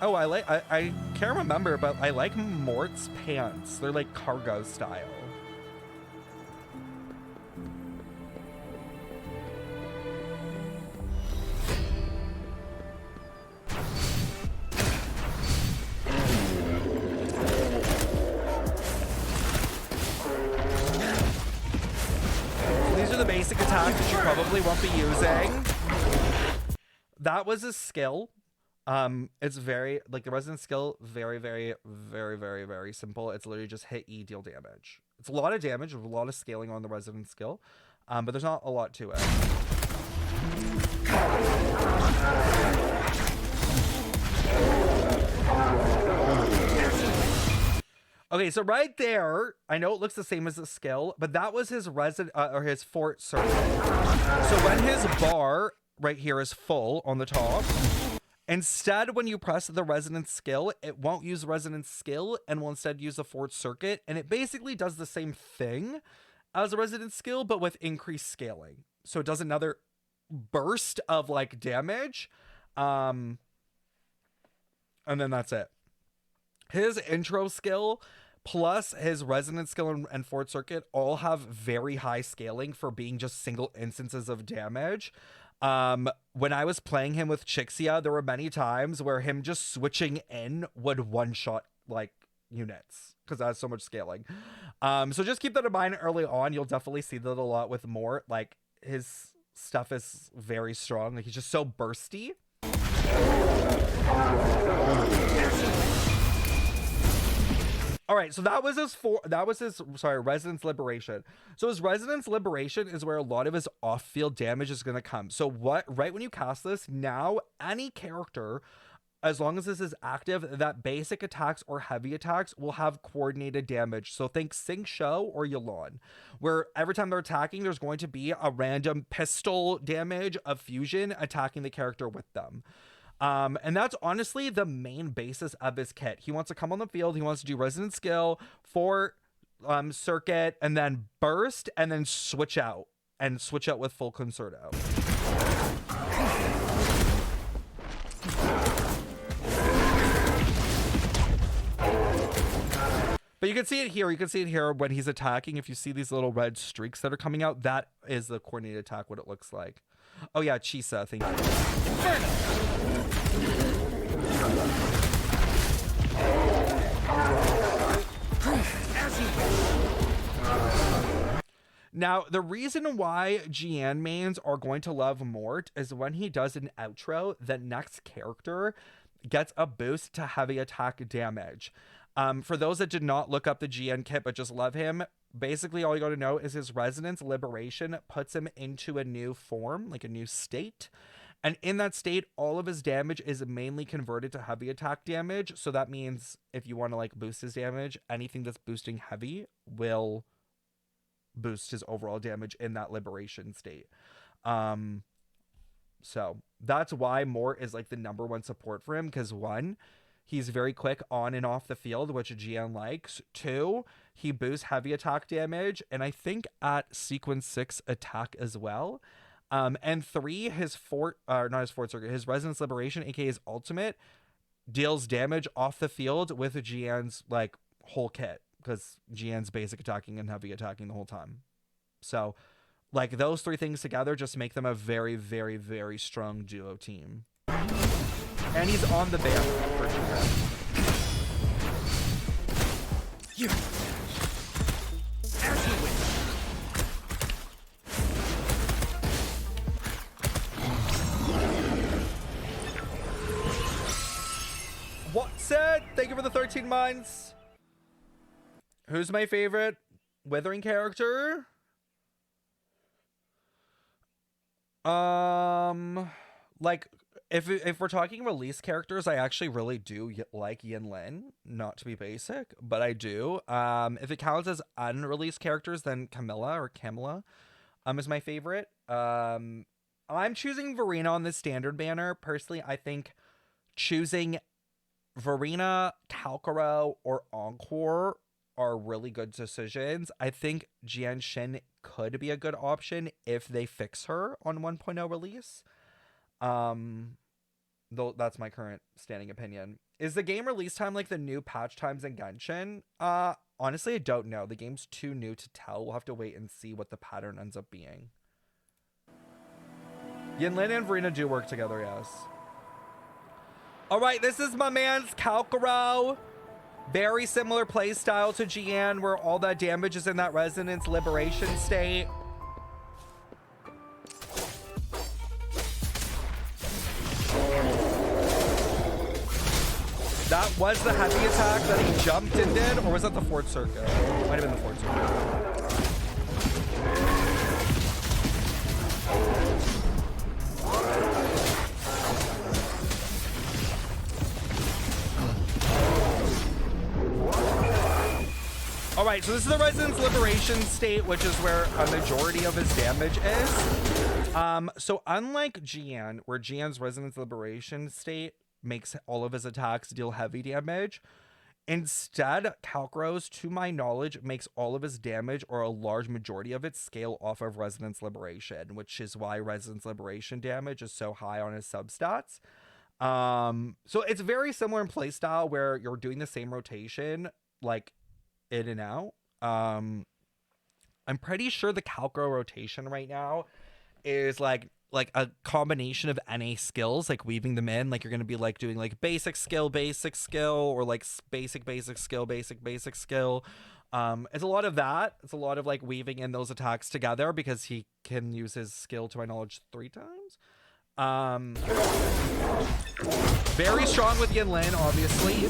Oh, I can't remember, but I like Mort's pants. They're like cargo style. These are the basic attacks that you probably won't be using. That was a skill. It's very, like, the resonance skill, very, very, very, very, very simple. It's literally just hit E, deal damage. It's a lot of damage, a lot of scaling on the resonance skill, but there's not a lot to it. Okay, so right there, I know it looks the same as the skill, but that was his or his fort circle. So when his bar right here is full on the top, instead, when you press the resonance skill, it won't use resonance skill and will instead use the fort circuit. And it basically does the same thing as a resonance skill, but with increased scaling. So it does another burst of like damage. And then that's it. His intro skill plus his resonance skill and fort circuit all have very high scaling for being just single instances of damage. When I was playing him with Chixia, there were many times where him just switching in would one-shot like units because that has so much scaling. So just keep that in mind early on. You'll definitely see that a lot with Mort. Like, his stuff is very strong. Like, he's just so bursty. All right, so that was his resonance liberation. So his resonance liberation is where a lot of his off-field damage is going to come. So right when you cast this, now any character, as long as this is active, that basic attacks or heavy attacks will have coordinated damage. So think Sing Shou or Yelan, where every time they're attacking, there's going to be a random pistol damage of fusion attacking the character with them. And that's honestly the main basis of his kit. He wants to come on the field. He wants to do resonance skill, fort, circuit, and then burst, and then switch out with full concerto. But you can see it here. You can see it here when he's attacking. If you see these little red streaks that are coming out, that is the coordinated attack, what it looks like. Oh, yeah, Chisa. Thank you. Now, the reason why Jian mains are going to love Mort is when he does an outro, the next character gets a boost to heavy attack damage. For those that did not look up the GN kit but just love him, basically all you got to know is his Resonance Liberation puts him into a new form, like a new state. And in that state, all of his damage is mainly converted to heavy attack damage. So that means if you want to like boost his damage, anything that's boosting heavy will boost his overall damage in that liberation state. So that's why Mort is like the #1 support for him, because 1, he's very quick on and off the field, which GN likes. 2, he boosts heavy attack damage, and I think at sequence 6 attack as well. And 3, his his Resonance Liberation, aka his ultimate, deals damage off the field with GN's like whole kit, because GN's basic attacking and heavy attacking the whole time. So like those 3 things together just make them a very, very, very strong duo team. And he's on the ban for GN. You as you wish. What's it? Thank you for the 13 months. Who's my favorite Wuthering character? Like if we're talking release characters, I actually really do like Yinlin, not to be basic, but I do. If it counts as unreleased characters, then Camilla is my favorite. I'm choosing Verena on the standard banner. Personally, I think choosing Verena, Kalkaro, or Encore are really good decisions. I think Jian Shin could be a good option if they fix her on 1.0 release. Though that's my current standing opinion. Is the game release time like the new patch times in Genshin? Honestly, I don't know. The game's too new to tell. We'll have to wait and see what the pattern ends up being. Yinlin and Verena do work together, yes. All right, this is my man's Kalkaro. Very similar playstyle to Jian, where all that damage is in that Resonance Liberation state. That was the heavy attack that he jumped and did, or was that the Fort Circuit? Might have been the Fort Circuit. All right, so this is the Resonance Liberation state, which is where a majority of his damage is. So unlike Jian, where Jian's Resonance Liberation state makes all of his attacks deal heavy damage, instead, Kalkaro's, to my knowledge, makes all of his damage, or a large majority of it, scale off of Resonance Liberation, which is why Resonance Liberation damage is so high on his substats. So it's very similar in playstyle, where you're doing the same rotation, like in and out. I'm pretty sure the Kalkaro rotation right now is like a combination of NA skills, like weaving them in. Like you're gonna be like doing like basic skill, or like basic skill, basic skill. It's a lot of that. It's a lot of like weaving in those attacks together, because he can use his skill, to my knowledge, 3 times. Very strong with Yinlin, obviously.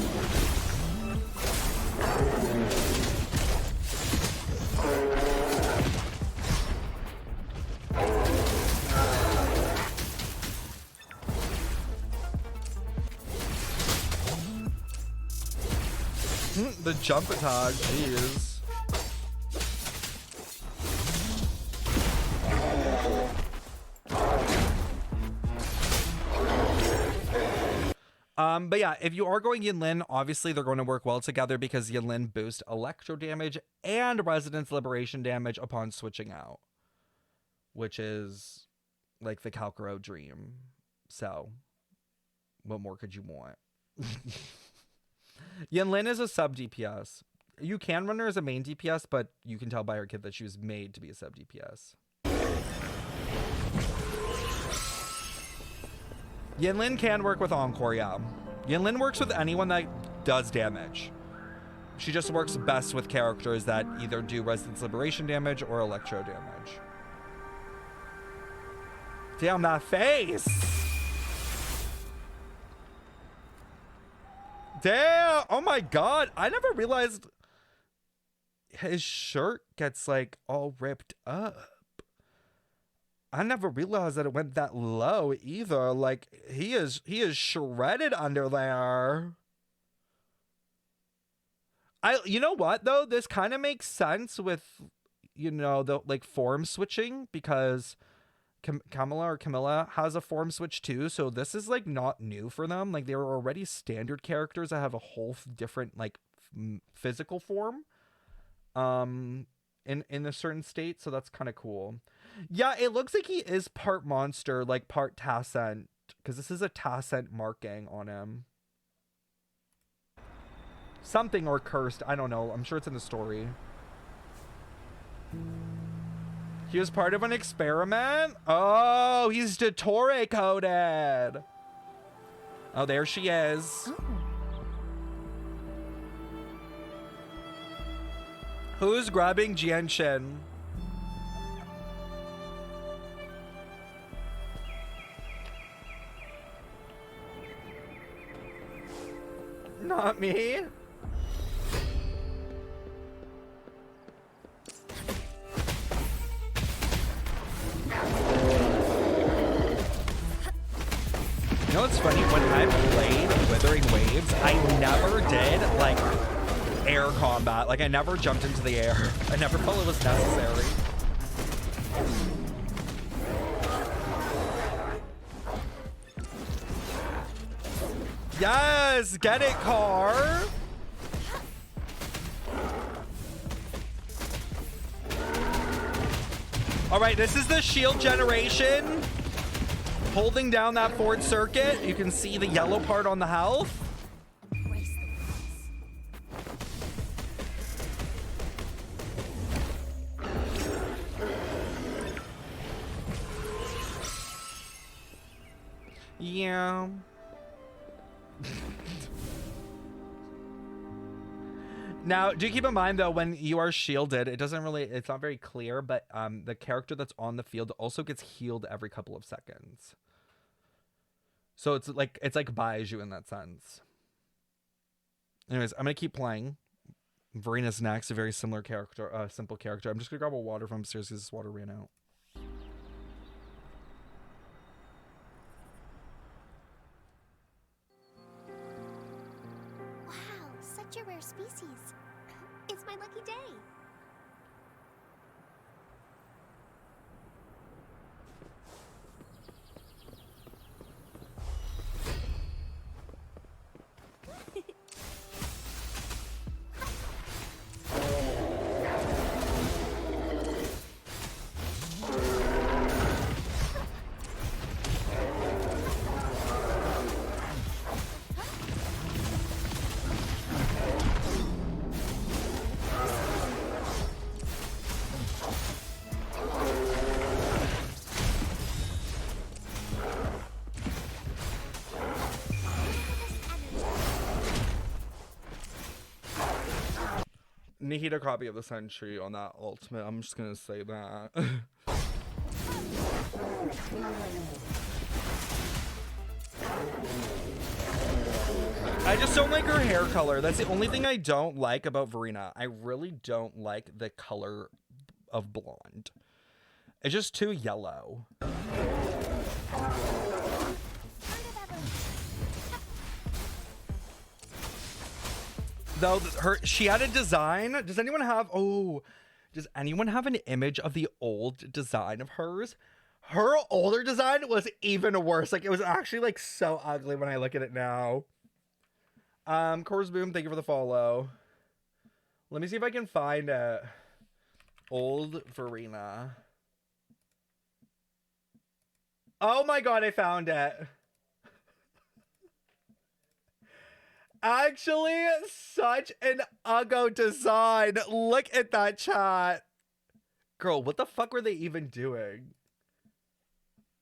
The jump attack, jeez. But yeah, if you are going Yinlin, obviously they're going to work well together, because Yinlin boosts electro damage and Resonance Liberation damage upon switching out, which is like the Kalkaro dream. So, what more could you want? Yinlin is a sub DPS. You can run her as a main DPS, but you can tell by her kit that she was made to be a sub DPS. Yinlin can work with Encore, yeah. Yinlin works with anyone that does damage. She just works best with characters that either do Resistance Liberation damage or Electro damage. Damn, that face! Damn! Oh my god! I never realized his shirt gets like all ripped up. I never realized that it went that low either. Like he is shredded under there. You know what though? This kind of makes sense with, you know, the like form switching, because Camilla has a form switch too. So this is like not new for them. Like they were already standard characters that have a whole different like physical form in a certain state. So that's kind of cool. Yeah, it looks like he is part monster, like part Tassent, because this is a Tassent marking on him. Something or cursed, I don't know. I'm sure it's in the story. He was part of an experiment? Oh, he's Dottore coded. Oh, there she is. Oh. Who's grabbing Jianshin? Not me. You know what's funny? When I played Withering Waves, I never did like air combat. Like I never jumped into the air. I never felt it was necessary. Yes, get it, car. All right, this is the shield generation. Holding down that forward circuit, you can see the yellow part on the health. Yeah. Now, do keep in mind though, when you are shielded, it's not very clear, but the character that's on the field also gets healed every couple of seconds. So it's like Baiju in that sense. Anyways, I'm gonna keep playing. Verina's next, a very similar character, simple character. I'm just gonna grab a water from upstairs because this water ran out. Wow, such a rare species. It's my lucky day. Need a copy of the Sentry on that ultimate. I'm just gonna say that. I just don't like her hair color. That's the only thing I don't like about Verina. I really don't like the color of blonde. It's just too yellow. Though she had a design. Does anyone have an image of the old design of hers? Her older design was even worse. Like it was actually like so ugly when I look at it now. Coors Boom, thank you for the follow. Let me see if I can find old Verina. Oh my god, I found it. Actually, such an uggo design. Look at that, chat. Girl, what the fuck were they even doing?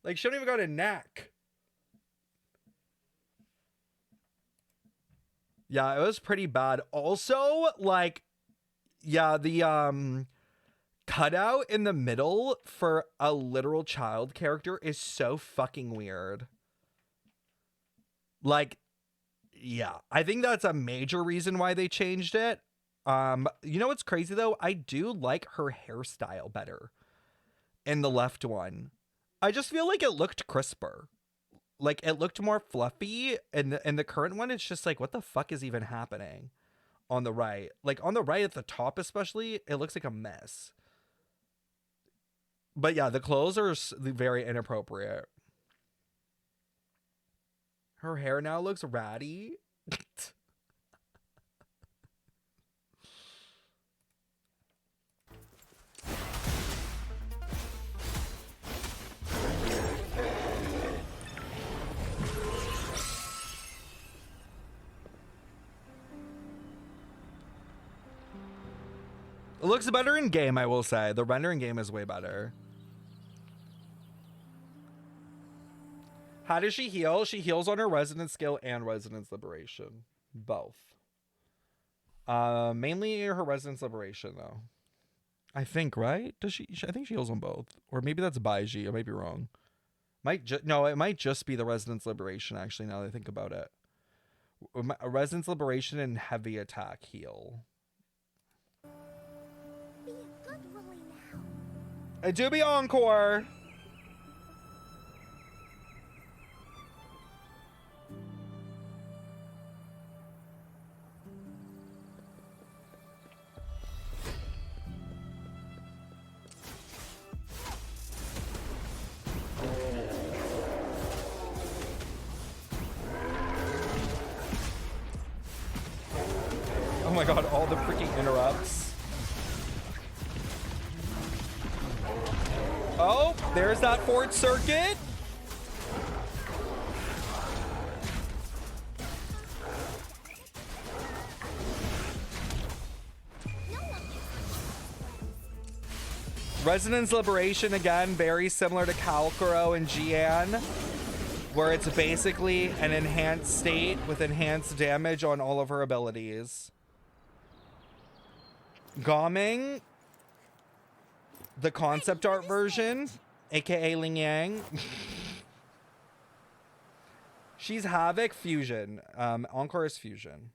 Like, she don't even got a neck. Yeah, it was pretty bad. Also, like, yeah, the cutout in the middle for a literal child character is so fucking weird. Like, yeah, I think that's a major reason why they changed it. You know what's crazy though? I do like her hairstyle better in the left one. I just feel like it looked crisper. Like it looked more fluffy, and in the current one, it's just like, what the fuck is even happening on the right? Like on the right at the top, especially, it looks like a mess. But yeah, the clothes are very inappropriate. Her hair now looks ratty. It looks better in game, I will say. The render in game is way better. How does she heal? She heals on her resonance skill and resonance liberation. Both. Mainly her resonance liberation, though. I think, right? Does she? I think she heals on both. Or maybe that's Baiji. I might be wrong. No, it might just be the resonance liberation, actually, now that I think about it. Resonance liberation and heavy attack heal. Be a good Willy now. I do be encore. Oh my god, all the freaking interrupts. Oh, there's that Fort Circuit. Resonance Liberation, again, very similar to Kalkuro and Jian, where it's basically an enhanced state with enhanced damage on all of her abilities. Gaming, the concept art version, aka Ling Yang. She's Havoc Fusion. Encore is Fusion.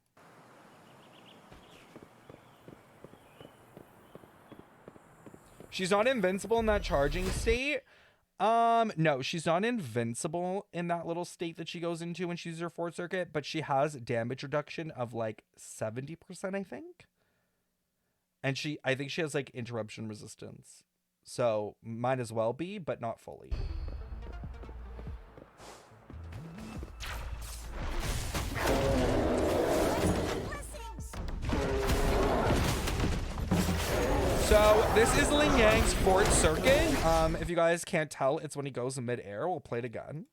She's not invincible in that charging state. No, she's not invincible in that little state that she goes into when she uses her Fort Circuit, but she has damage reduction of like 70%, I think. And I think she has like interruption resistance. So might as well be, but not fully. So this is Ling Yang's Fort Circuit. If you guys can't tell, it's when he goes in midair. We'll play it again.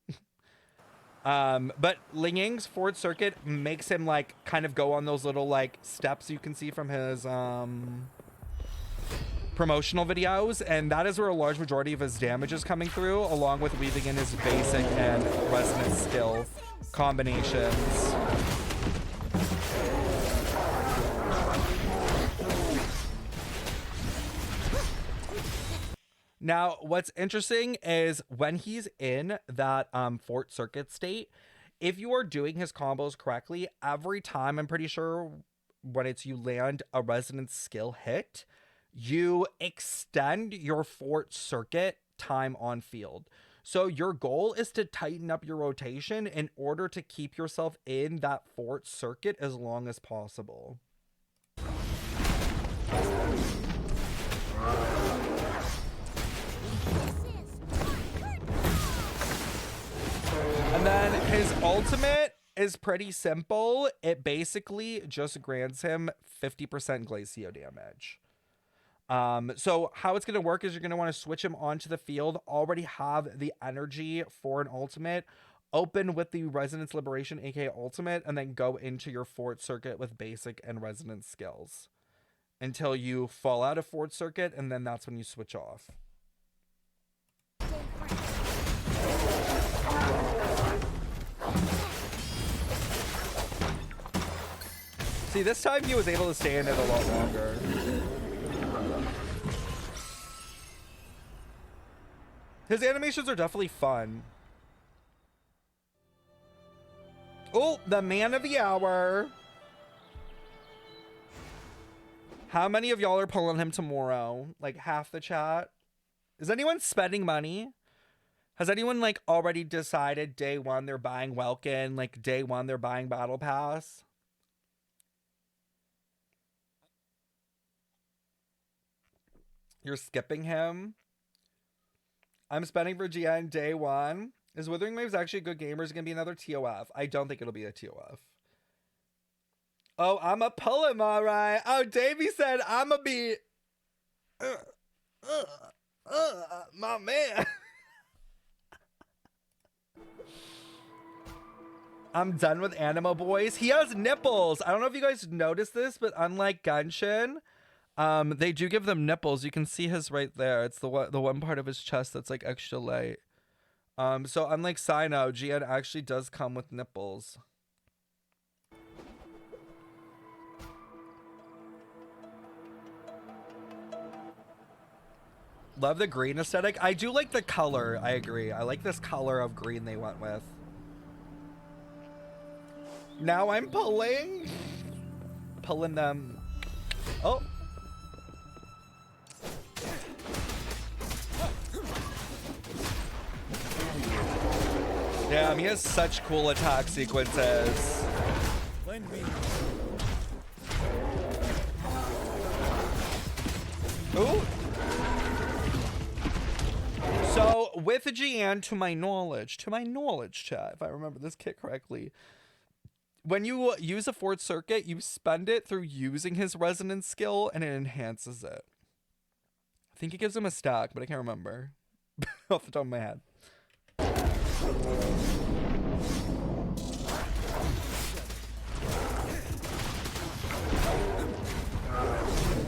But Ling Yang's Fort Circuit makes him like kind of go on those little like steps you can see from his promotional videos, and that is where a large majority of his damage is coming through, along with weaving in his basic and resonance skill combinations. Now, what's interesting is when he's in that Fort Circuit state, if you are doing his combos correctly, every time, I'm pretty sure when it's you land a resonance skill hit, you extend your Fort Circuit time on field. So your goal is to tighten up your rotation in order to keep yourself in that Fort Circuit as long as possible. And then his ultimate is pretty simple. It basically just grants him 50% Glacio damage. So how it's going to work is you're going to want to switch him onto the field, already have the energy for an ultimate, open with the Resonance Liberation, aka Ultimate, and then go into your Fort Circuit with basic and Resonance skills until you fall out of Fort Circuit, and then that's when you switch off. See, this time he was able to stay in it a lot longer. His animations are definitely fun. Oh, the man of the hour. How many of y'all are pulling him tomorrow? Like half the chat. Is anyone spending money? Has anyone like already decided day one they're buying Welkin? Like day one they're buying Battle Pass? You're skipping him? I'm spending for GN day one. Is Wuthering Waves actually a good gamer? Is it going to be another TOF? I don't think it'll be a TOF. Oh, I'm a pull him, all right. Oh, Davey said I'm a be... my man. I'm done with Anima Boys. He has nipples. I don't know if you guys noticed this, but unlike Genshin, they do give them nipples. You can see his right there. It's the one part of his chest that's like extra light. So unlike Sino, GN actually does come with nipples. Love the green aesthetic. I do like the color. I agree. I like this color of green they went with. Now I'm pulling them. Oh. Damn, he has such cool attack sequences. Ooh. So with GN, to my knowledge, chat, if I remember this kit correctly, when you use a Fort Circuit, you spend it through using his Resonance skill, and it enhances it. I think it gives him a stack, but I can't remember off the top of my head.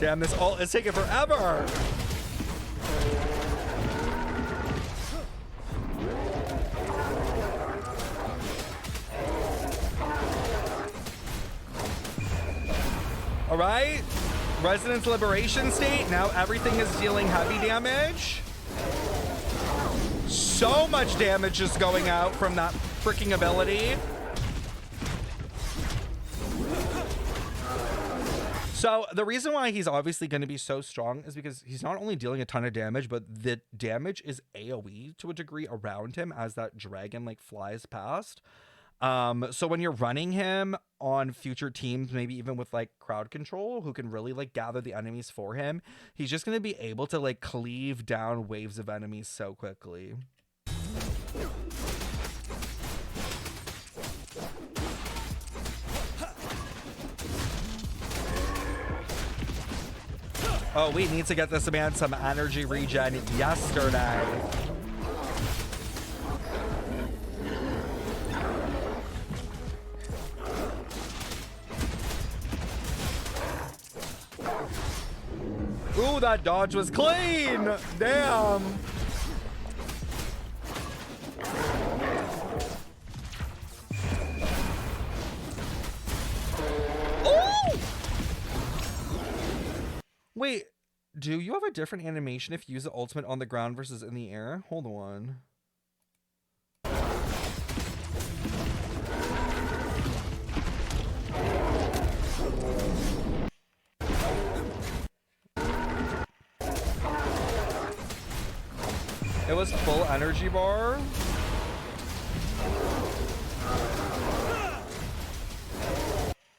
Damn, this ult is taking forever. All right, Resonance Liberation state. Now everything is dealing heavy damage. So much damage is going out from that freaking ability. So the reason why he's obviously going to be so strong is because he's not only dealing a ton of damage, but the damage is AoE to a degree around him as that dragon like flies past. So when you're running him on future teams, maybe even with like crowd control, who can really like gather the enemies for him, he's just going to be able to like cleave down waves of enemies so quickly. Oh, we need to get this man some energy regen yesterday. Ooh, that dodge was clean! Damn! Ooh! Wait, do you have a different animation if you use the ultimate on the ground versus in the air? Hold on. It was full energy bar.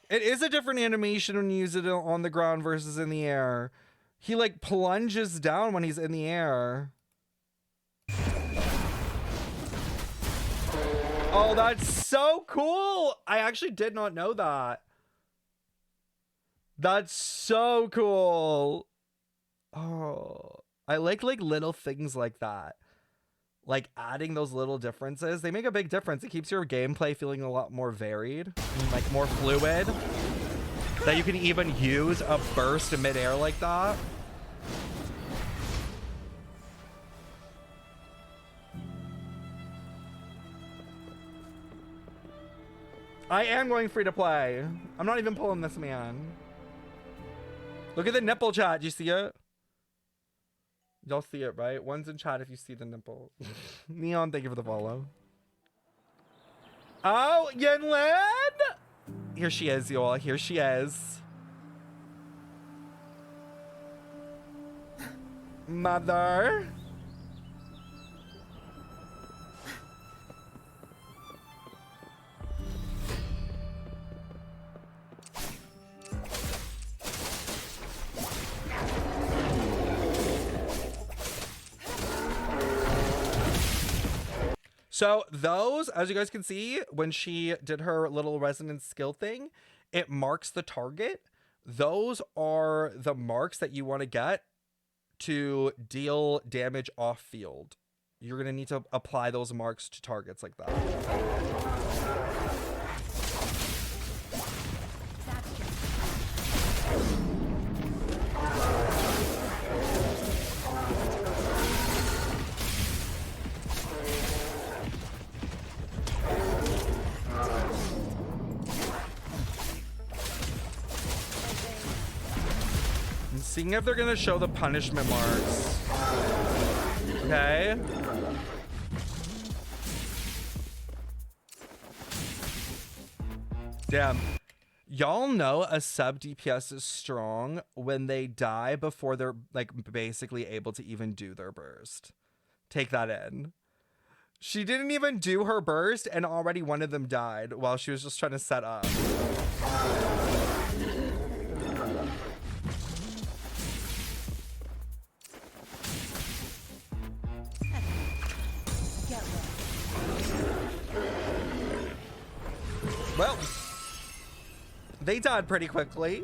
It is a different animation when you use it on the ground versus in the air. He like plunges down when he's in the air. Oh, that's so cool. I actually did not know that. That's so cool. Oh, I like little things like that. like adding those little differences, they make a big difference. It keeps your gameplay feeling a lot more varied, like more fluid, that you can even use a burst in midair like that. I am going free to play. I'm not even pulling this man. Look at the nipple chat. Do you see it? Y'all see it, right? One's in chat if you see the nipple. Neon, thank you for the follow. Oh, Yinlin! Here she is, y'all. Here she is. Mother. So those, as you guys can see, when she did her little resonance skill thing, it marks the target. Those are the marks that you want to get to deal damage off field. You're going to need to apply those marks to targets like that. Seeing if they're gonna show the punishment marks. Okay. Damn. Y'all know a sub DPS is strong when they die before they're like basically able to even do their burst. Take that in. She didn't even do her burst and already one of them died while she was just trying to set up. Well, they died pretty quickly.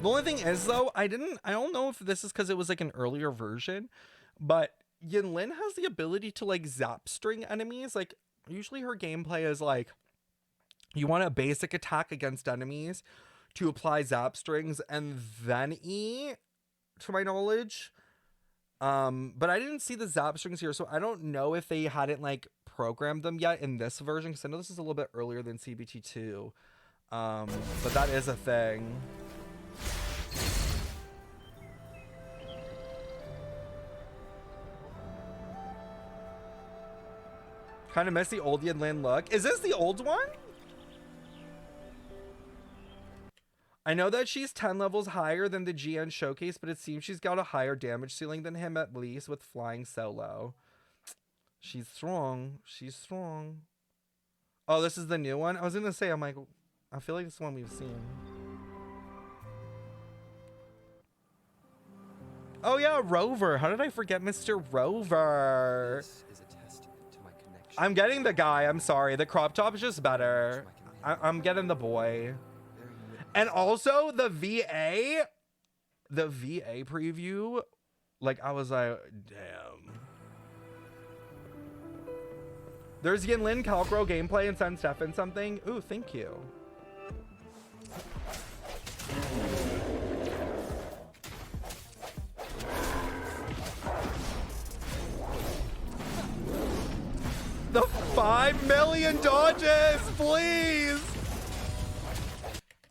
The only thing is though, I don't know if this is because it was like an earlier version, but Yinlin has the ability to like zap string enemies. Like usually her gameplay is like, you want a basic attack against enemies to apply zap strings and then E, to my knowledge. But I didn't see the zap strings here, so I don't know if they hadn't like programmed them yet in this version, because I know this is a little bit earlier than CBT2. But that is a thing. Kind of miss the old Yinlin look. Is this the old one? I know that she's 10 levels higher than the GN showcase, but it seems she's got a higher damage ceiling than him at least with flying solo. She's strong. She's strong. Oh, this is the new one? I was going to say, I'm like, I feel like this one we've seen. Oh yeah, Rover. How did I forget Mr. Rover? This is a testament to my connection. I'm getting the guy. I'm sorry. The crop top is just better. I'm getting the boy. And also the VA preview, like I was like, damn. There's Yinlin Calcro gameplay and SipSipStefen something. Ooh, thank you. The 5 million dodges, please.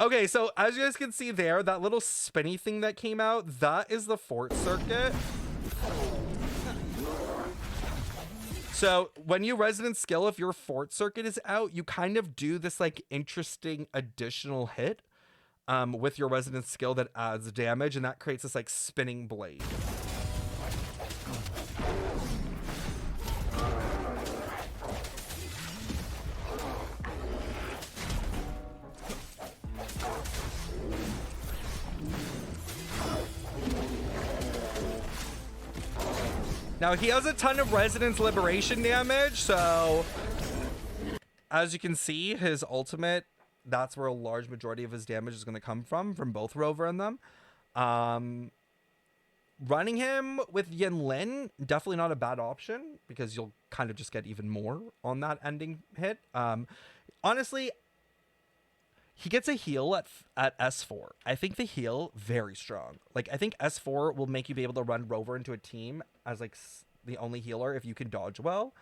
Okay, so as you guys can see there, that little spinny thing that came out, that is the fort circuit. So when you resonance skill, if your fort circuit is out, you kind of do this like interesting additional hit with your resonance skill that adds damage, and that creates this like spinning blade. Now he has a ton of resonance liberation damage, so as you can see, his ultimate that's where a large majority of his damage is going to come from both Rover and them. Running him with Yin Lin, definitely not a bad option because you'll kind of just get even more on that ending hit. Honestly, he gets a heal at S4. I think the heal, very strong. Like, I think S4 will make you be able to run Rover into a team as, like, the only healer if you can dodge well.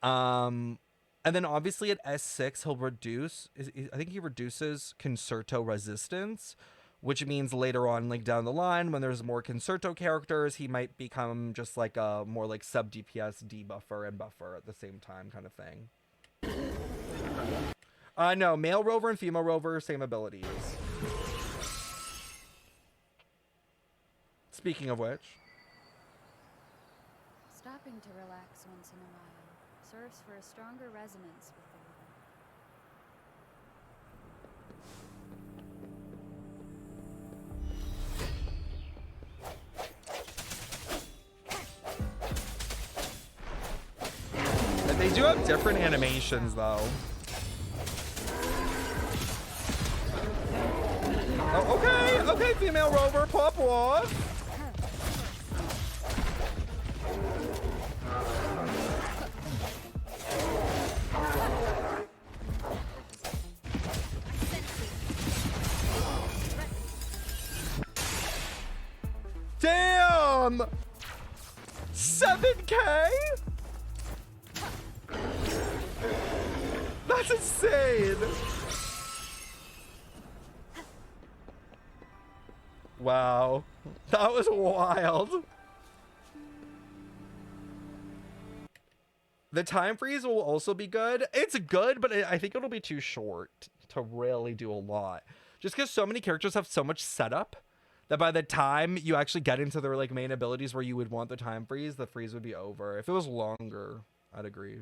And then, obviously, at S6, he'll reduce... I think he reduces Concerto resistance, which means later on, like, down the line, when there's more Concerto characters, he might become just, like, a more, like, sub-DPS debuffer and buffer at the same time kind of thing. No, male Rover and female Rover, same abilities. Speaking of which. Stopping to relax once in a while serves for a stronger resonance with the And they do have different animations, though. Oh, okay, female Rover, pop off. Damn! 7K? That's insane. Wow, that was wild. The time freeze will also be good. It's good, but I think it'll be too short to really do a lot. Just because so many characters have so much setup that by the time you actually get into their like main abilities where you would want the time freeze, the freeze would be over. If it was longer, I'd agree.